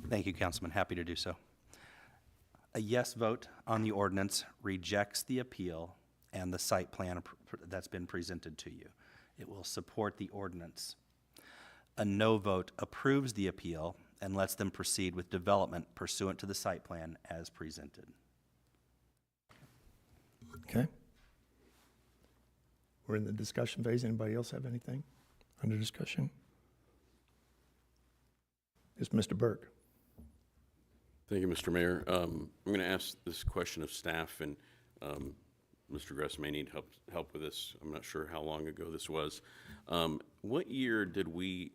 Thank you, Councilman. Happy to do so. A yes vote on the ordinance rejects the appeal and the site plan that's been presented to you. It will support the ordinance. A no vote approves the appeal and lets them proceed with development pursuant to the site plan as presented. Okay. We're in the discussion phase. Anybody else have anything under discussion? It's Mr. Burke. Thank you, Mr. Mayor. I'm going to ask this question of staff, and Mr. Gress may need help with this. I'm not sure how long ago this was. What year did we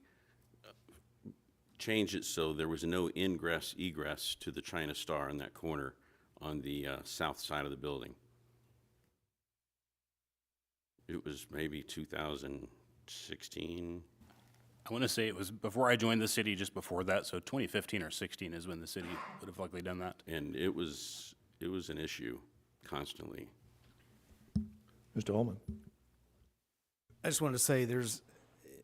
change it so there was no ingress, egress to the China Star in that corner on the south side of the building? It was maybe 2016. I want to say it was before I joined the city, just before that, so 2015 or 16 is when the city would have likely done that. And it was an issue constantly. Mr. Holman? I just wanted to say there's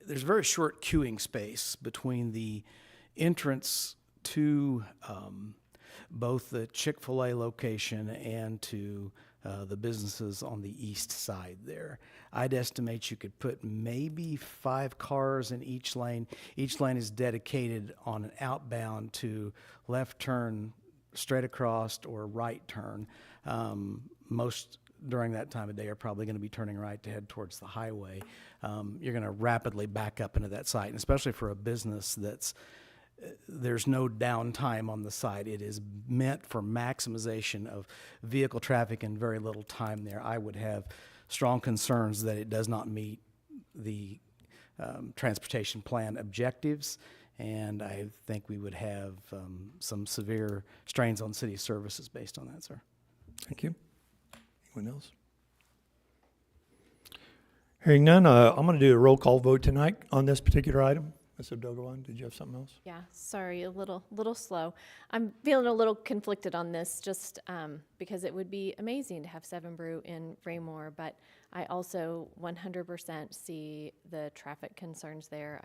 very short queuing space between the entrance to both the Chick-fil-A location and to the businesses on the east side there. I'd estimate you could put maybe 5 cars in each lane. Each lane is dedicated on an outbound to left turn, straight across, or right turn. Most during that time of day are probably going to be turning right to head towards the highway. You're going to rapidly back up into that site, and especially for a business there's no downtime on the site. It is meant for maximization of vehicle traffic and very little time there. I would have strong concerns that it does not meet the transportation plan objectives, and I think we would have some severe strains on city services based on that, sir. Thank you. Anyone else? Hearing none, I'm going to do a roll call vote tonight on this particular item. Ms. Abdelgawan, did you have something else? Yeah, sorry, a little slow. I'm feeling a little conflicted on this, just because it would be amazing to have Seven Brew in Raymore, but I also 100% see the traffic concerns there.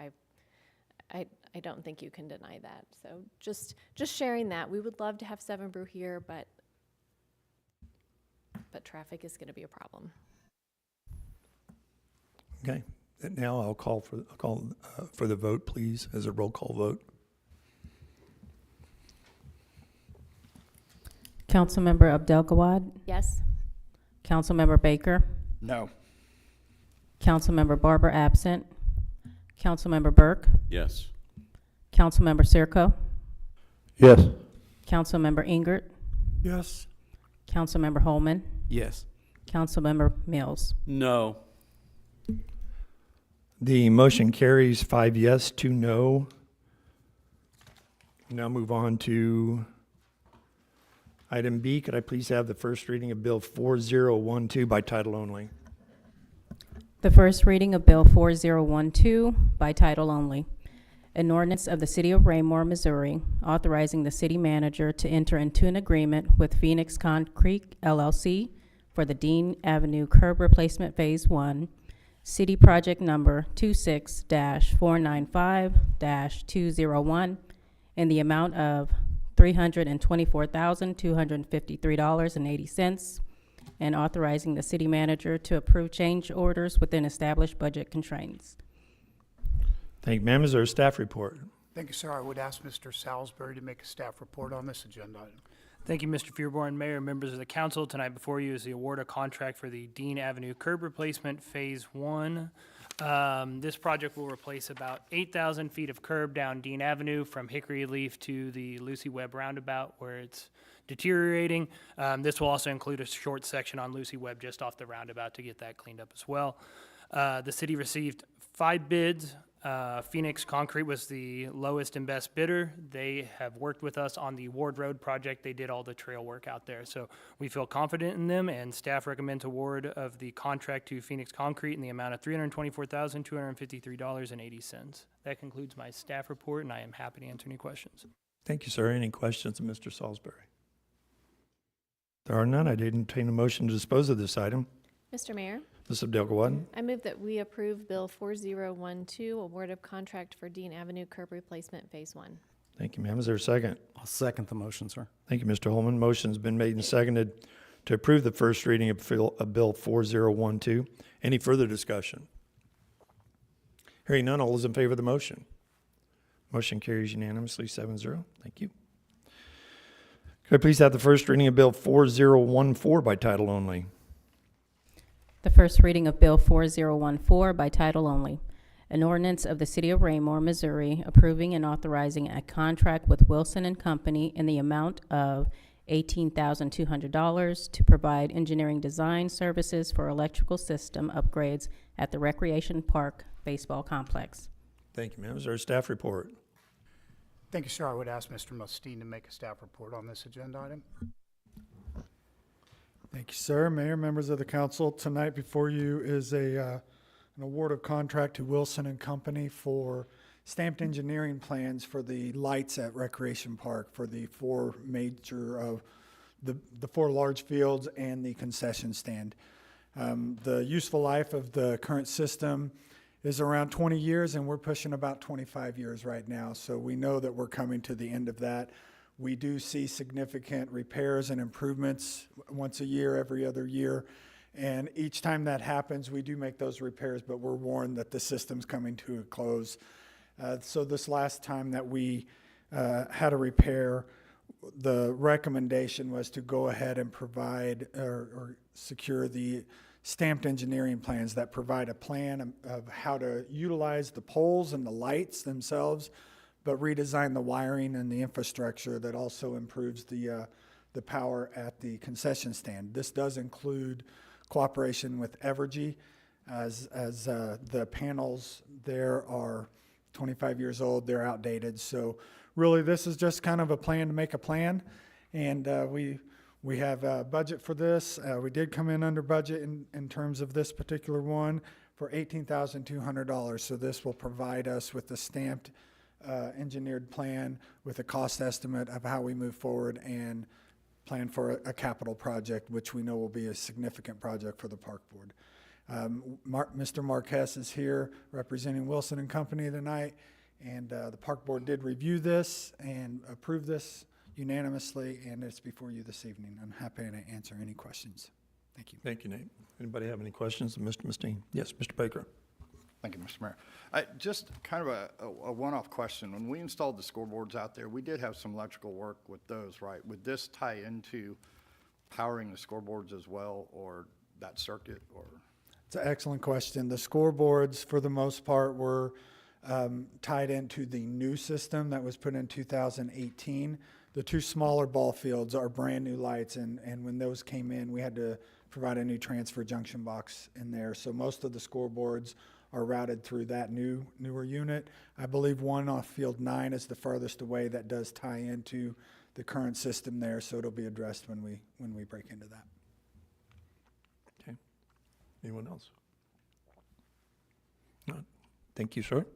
I don't think you can deny that. So just sharing that. We would love to have Seven Brew here, but traffic is going to be a problem. Okay. Now I'll call for the vote, please, as a roll call vote. Councilmember Abdelgawad, Yes? Councilmember Baker, No. Councilmember Barber absent, Councilmember Burke, Yes. Councilmember Circo, Yes. Councilmember Ingert, Yes. Councilmember Holman, Yes. Councilmember Mills. No. The motion carries 5 yes, 2 no. Now move on to item B. Could I please have the first reading of Bill 4012 by title only? The first reading of Bill 4012 by title only. An ordinance of the City of Raymore, Missouri, authorizing the city manager to enter into an agreement with Phoenix Concrete LLC for the Dean Avenue Curb Replacement Phase 1, City Project Number 26-495-201, in the amount of $324,253.80, and authorizing the city manager to approve change orders within established budget constraints. Thank you, ma'am. Is there a staff report? Thank you, sir. I would ask Mr. Salisbury to make a staff report on this agenda item. Thank you, Mr. Fearborn. Mayor, members of the council, tonight before you is the award of contract for the Dean Avenue curb replacement Phase 1. This project will replace about 8,000 feet of curb down Dean Avenue from Hickory Leaf to the Lucy Webb roundabout where it's deteriorating. This will also include a short section on Lucy Webb just off the roundabout to get that cleaned up as well. The city received 5 bids. Phoenix Concrete was the lowest and best bidder. They have worked with us on the Ward Road project. They did all the trail work out there. So we feel confident in them, and staff recommends award of the contract to Phoenix Concrete in the amount of $324,253.80. That concludes my staff report, and I am happy to answer any questions. Thank you, sir. Any questions of Mr. Salisbury? There are none. I'd entertain a motion to dispose of this item. Mr. Mayor, Ms. Abdel-Gawad? I move that we approve Bill 4012, award of contract for Dean Avenue curb replacement Phase 1. Thank you, ma'am. Is there a second? I'll second the motion, sir. Thank you, Mr. Holman. Motion's been made and seconded to approve the first reading of Bill 4012. Any further discussion? Hearing none, all those in favor of the motion? Motion carries unanimously, 7-0. Thank you. Could I please have the first reading of Bill 4014 by title only? The first reading of Bill 4014 by title only. An ordinance of the City of Raymore, Missouri, approving and authorizing a contract with Wilson and Company in the amount of $18,200 to provide engineering design services for electrical system upgrades at the Recreation Park Baseball Complex. Thank you, ma'am. Is there a staff report? Thank you, sir. I would ask Mr. Musteen to make a staff report on this agenda item. Thank you, sir. Mayor, members of the council, tonight before you is an award of contract to Wilson and Company for stamped engineering plans for the lights at Recreation Park for the 4 major of the 4 large fields and the concession stand. The useful life of the current system is around 20 years, and we're pushing about 25 years right now. So we know that we're coming to the end of that. We do see significant repairs and improvements once a year, every other year. And each time that happens, we do make those repairs, but we're warned that the system's coming to a close. So this last time that we had a repair, the recommendation was to go ahead and provide or secure the stamped engineering plans that provide a plan of how to utilize the poles and the lights themselves, but redesign the wiring and the infrastructure that also improves the power at the concession stand. This does include cooperation with Evergy, as the panels there are 25 years old, they're outdated. So really this is just kind of a plan to make a plan, and we have a budget for this. We did come in under budget in terms of this particular one for $18,200. So this will provide us with the stamped engineered plan with a cost estimate of how we move forward and plan for a capital project, which we know will be a significant project for the park board. Mr. Marquez is here representing Wilson and Company tonight, and the park board did review this and approve this unanimously, and it's before you this evening. I'm happy to answer any questions. Thank you. Thank you, Nate. Anybody have any questions of Mr. Musteen? Yes, Mr. Baker. Thank you, Mr. Mayor. Just kind of a one-off question. When we installed the scoreboards out there, we did have some electrical work with those, right? Would this tie into powering the scoreboards as well, or that circuit, or? It's an excellent question. The scoreboards, for the most part, were tied into the new system that was put in 2018. The 2 smaller ball fields are brand new lights, and when those came in, we had to provide a new transfer junction box in there. So most of the scoreboards are routed through that newer unit. I believe one off field 9 is the farthest away that does tie into the current system there, so it'll be addressed when we break into that. Okay. Anyone else? No. Thank you, sir.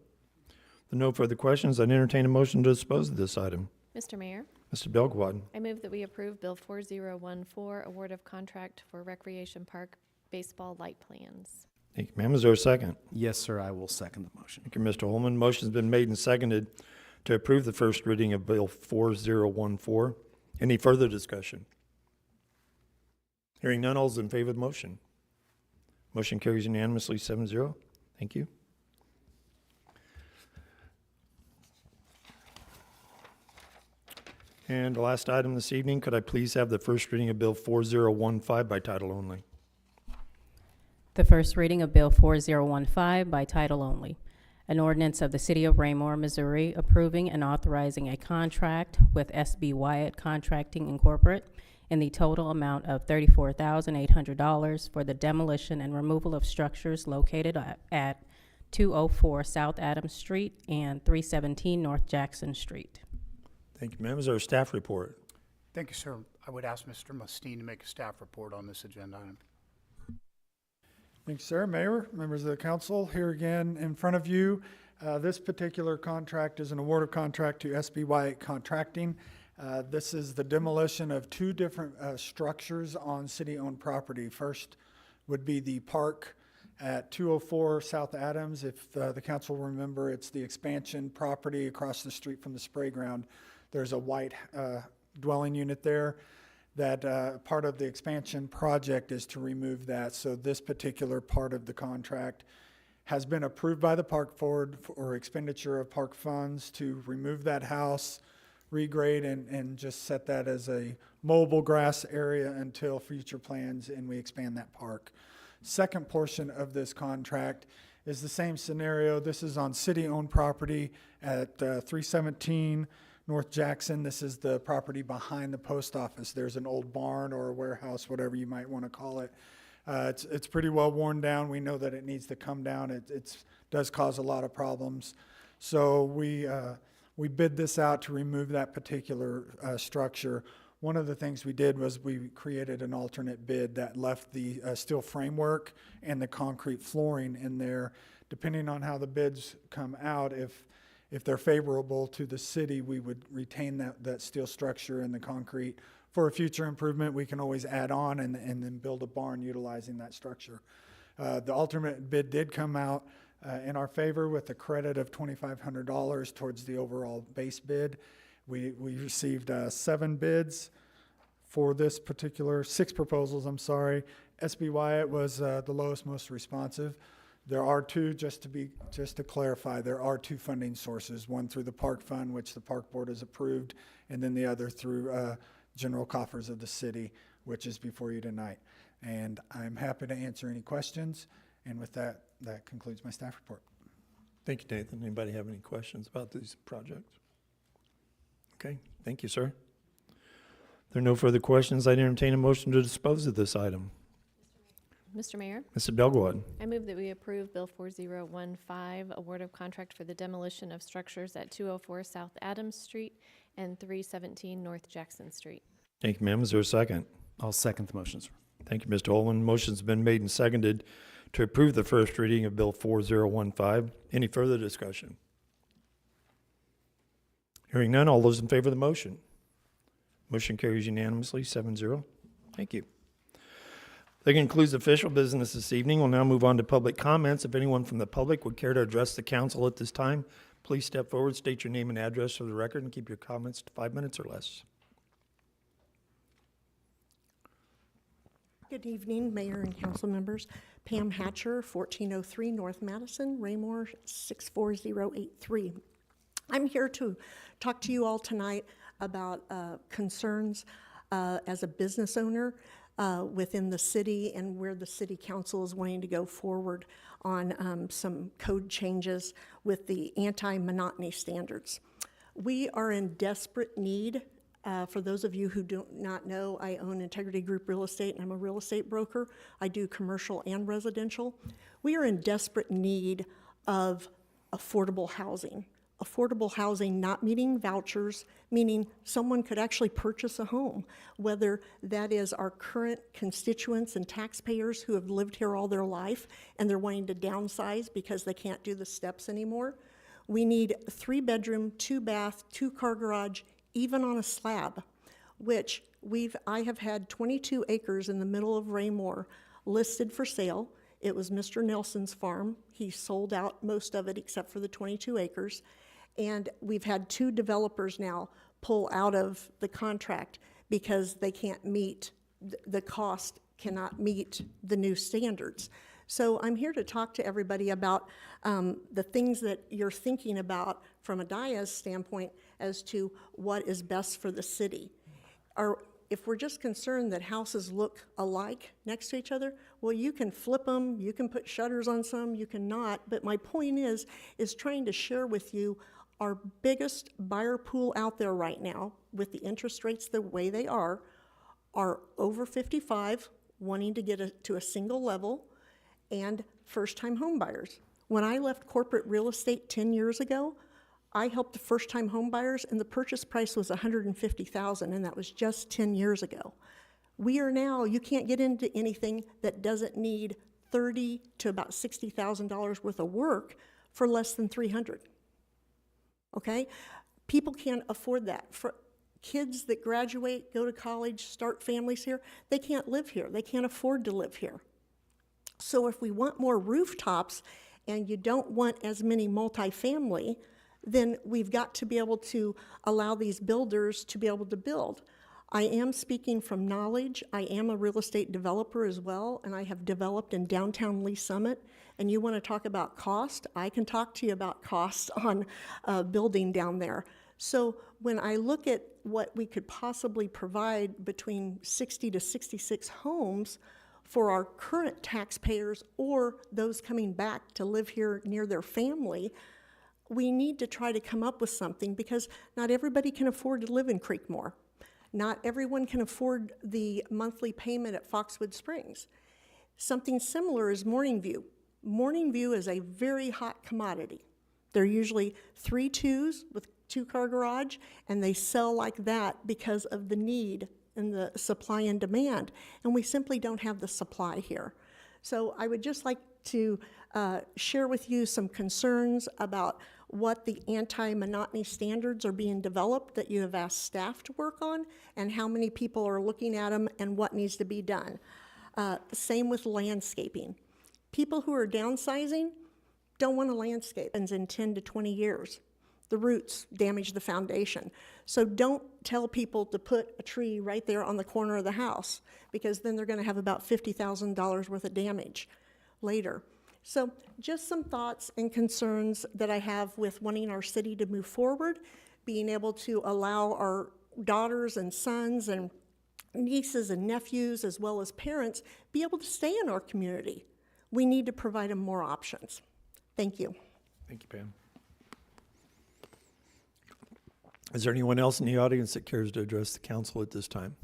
With no further questions, I'd entertain a motion to dispose of this item. Mr. Mayor, Mr. Belgwad. I move that we approve Bill 4014, award of contract for Recreation Park baseball light plans. Thank you, ma'am. Is there a second? Yes, sir, I will second the motion. Thank you, Mr. Holman. Motion's been made and seconded to approve the first reading of Bill 4014. Any further discussion? Hearing none, all's in favor of the motion. Motion carries unanimously, 7-0. Thank you. And the last item this evening, could I please have the first reading of Bill 4015 by title only? The first reading of Bill 4015 by title only. An ordinance of the City of Raymore, Missouri, approving and authorizing a contract with SB Wyatt Contracting Incorporated in the total amount of $34,800 for the demolition and removal of structures located at 204 South Adams Street and 317 North Jackson Street. Thank you, ma'am. Is there a staff report? Thank you, sir. I would ask Mr. Mustine to make a staff report on this agenda item. Thanks, sir. Mayor, members of the council, here again in front of you. This particular contract is an award of contract to SB Wyatt Contracting. This is the demolition of two different structures on city-owned property. First would be the park at 204 South Adams. If the council will remember, it's the expansion property across the street from the spray ground. There's a white dwelling unit there. That part of the expansion project is to remove that. So this particular part of the contract has been approved by the park board for expenditure of park funds to remove that house, regrade, and just set that as a mobile grass area until future plans and we expand that park. Second portion of this contract is the same scenario. This is on city-owned property at 317 North Jackson. This is the property behind the post office. There's an old barn or a warehouse, whatever you might want to call it. It's pretty well worn down. We know that it needs to come down. It does cause a lot of problems. So we bid this out to remove that particular structure. One of the things we did was we created an alternate bid that left the steel framework and the concrete flooring in there. Depending on how the bids come out, if they're favorable to the city, we would retain that steel structure and the concrete. For a future improvement, we can always add on and then build a barn utilizing that structure. The alternate bid did come out in our favor with a credit of $2,500 towards the overall base bid. We received 7 bids for this particular, 6 proposals, I'm sorry. SB Wyatt was the lowest, most responsive. There are two, just to clarify, there are 2 funding sources, one through the park fund, which the park board has approved, and then the other through general coffers of the city, which is before you tonight. And I'm happy to answer any questions. And with that, that concludes my staff report. Thank you, Nathan. Anybody have any questions about these projects? Okay, thank you, sir. If there are no further questions, I'd entertain a motion to dispose of this item. Mr. Mayor, Mr. Belgewad. I move that we approve Bill 4015, award of contract for the demolition of structures at 204 South Adams Street and 317 North Jackson Street. Thank you, ma'am. Is there a second? I'll second the motion, sir. Thank you, Mr. Holman. Motion's been made and seconded to approve the first reading of Bill 4015. Any further discussion? Hearing none, all those in favor of the motion? Motion carries unanimously, 7-0. Thank you. That concludes official business this evening. We'll now move on to public comments. If anyone from the public would care to address the council at this time, please step forward, state your name and address for the record, and keep your comments to 5 minutes or less. Good evening, Mayor and council members. Pam Hatcher, 1403 North Madison, Raymore 64083. I'm here to talk to you all tonight about concerns as a business owner within the city and where the city council is wanting to go forward on some code changes with the anti-monotony standards. We are in desperate need. For those of you who do not know, I own Integrity Group Real Estate and I'm a real estate broker. I do commercial and residential. We are in desperate need of affordable housing. Affordable housing not meaning vouchers, meaning someone could actually purchase a home, whether that is our current constituents and taxpayers who have lived here all their life and they're wanting to downsize because they can't do the steps anymore. We need 3-bedroom, 2-bath, 2-car garage, even on a slab, which I have had 22 acres in the middle of Raymore listed for sale. It was Mr. Nelson's farm. He sold out most of it except for the 22 acres. And we've had 2 developers now pull out of the contract because they can't meet, the cost cannot meet the new standards. So I'm here to talk to everybody about the things that you're thinking about from a Diaz standpoint as to what is best for the city. If we're just concerned that houses look alike next to each other, well, you can flip them, you can put shutters on some, you cannot. But my point is trying to share with you our biggest buyer pool out there right now, with the interest rates the way they are over 55, wanting to get to a single level, and first-time home buyers. When I left corporate real estate 10 years ago, I helped the first-time home buyers, and the purchase price was $150,000, and that was just 10 years ago. We are now, you can't get into anything that doesn't need $30,000 to about $60,000 worth of work for less than $300,000. Okay? People can't afford that. For kids that graduate, go to college, start families here, they can't live here. They can't afford to live here. So if we want more rooftops and you don't want as many multifamily, then we've got to be able to allow these builders to be able to build. I am speaking from knowledge. I am a real estate developer as well, and I have developed in downtown Lee Summit. And you want to talk about cost? I can talk to you about cost on building down there. So when I look at what we could possibly provide between 60 to 66 homes for our current taxpayers or those coming back to live here near their family, we need to try to come up with something, because not everybody can afford to live in Creekmore. Not everyone can afford the monthly payment at Foxwood Springs. Something similar is Morning View. Morning View is a very hot commodity. They're usually 3-2s with 2-car garage, and they sell like that because of the need and the supply and demand, and we simply don't have the supply here. So I would just like to share with you some concerns about what the anti-monotony standards are being developed that you have asked staff to work on, and how many people are looking at them and what needs to be done. Same with landscaping. People who are downsizing don't want to landscape in 10 to 20 years. The roots damage the foundation. So don't tell people to put a tree right there on the corner of the house, because then they're going to have about $50,000 worth of damage later. So just some thoughts and concerns that I have with wanting our city to move forward, being able to allow our daughters and sons and nieces and nephews, as well as parents, be able to stay in our community. We need to provide them more options. Thank you. Thank you, Pam. Is there anyone else in the audience that cares to address the council at this time?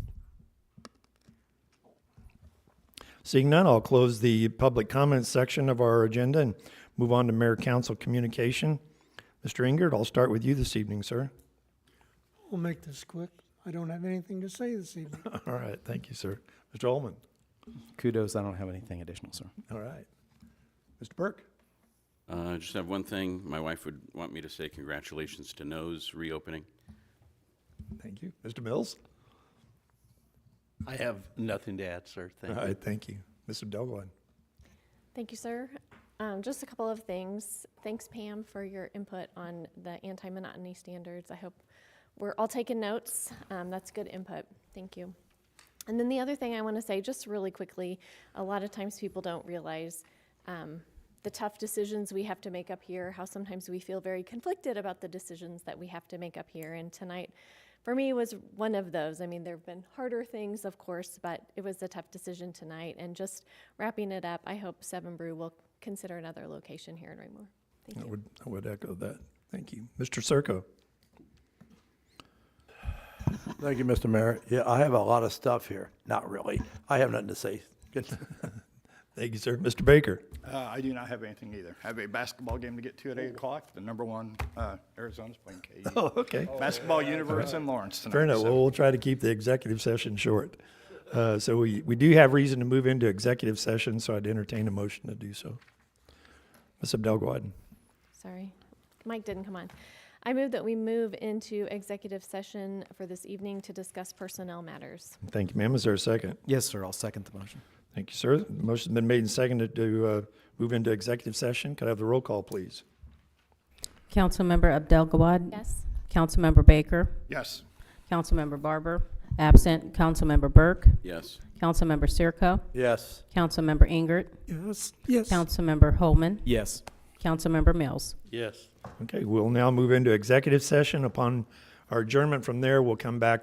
Seeing none, I'll close the public comments section of our agenda and move on to mayor-council communication. Mr. Ingert, I'll start with you this evening, sir. We'll make this quick. I don't have anything to say this evening. All right, thank you, sir. Mr. Ullman. Kudos, I don't have anything additional, sir. All right. Mr. Burke. I just have one thing. My wife would want me to say congratulations to No's reopening. Thank you. Mr. Mills. I have nothing to add, sir. Thank All you. right, thank you. Mr. Delgado. Thank you, sir. Just a couple of things. Thanks, Pam, for your input on the anti-monotony standards. I hope we're all taking notes. That's good input. Thank you. And then the other thing I want to say, just really quickly, a lot of times people don't realize the tough decisions we have to make up here, how sometimes we feel very conflicted about the decisions that we have to make up here. And tonight, for me, was one of those. I mean, there have been harder things, of course, but it was a tough decision tonight. And just wrapping it up, I hope 7 Brew will consider another location here in Raymore. Thank you. I would echo that. Thank you. Mr. Circo. Thank you, Mr. Mayor. Yeah, I have a lot of stuff here. Not really. I have nothing to say. Good. Thank you, sir. Mr. Baker. I do not have anything either. I have a basketball game to get to at 8 o'clock. The number 1 Arizona's playing KU. Oh, okay. Basketball Universe in Lawrence tonight. Fair enough. Well, we'll try to keep the executive session short. So we do have reason to move into executive session, so I'd entertain a motion to do so. Ms. Abdel-Gawad. Sorry, Mike didn't come on. I move that we move into executive session for this evening to discuss personnel matters. Thank you, ma'am. Is there a second? Yes, sir, I'll second the motion. Thank you, sir. The motion's been made and seconded to move into executive session. Could I have the roll call, please? Councilmember Abdel-Gawad. Yes. Councilmember Baker. Yes. Councilmember Barber. Absent Councilmember Burke. Yes. Councilmember Circo. Yes. Councilmember Ingert. Yes, yes. Councilmember Holman. Yes. Councilmember Mills. Yes. Okay, we'll now move into executive session. Upon our adjournment from there, we'll come back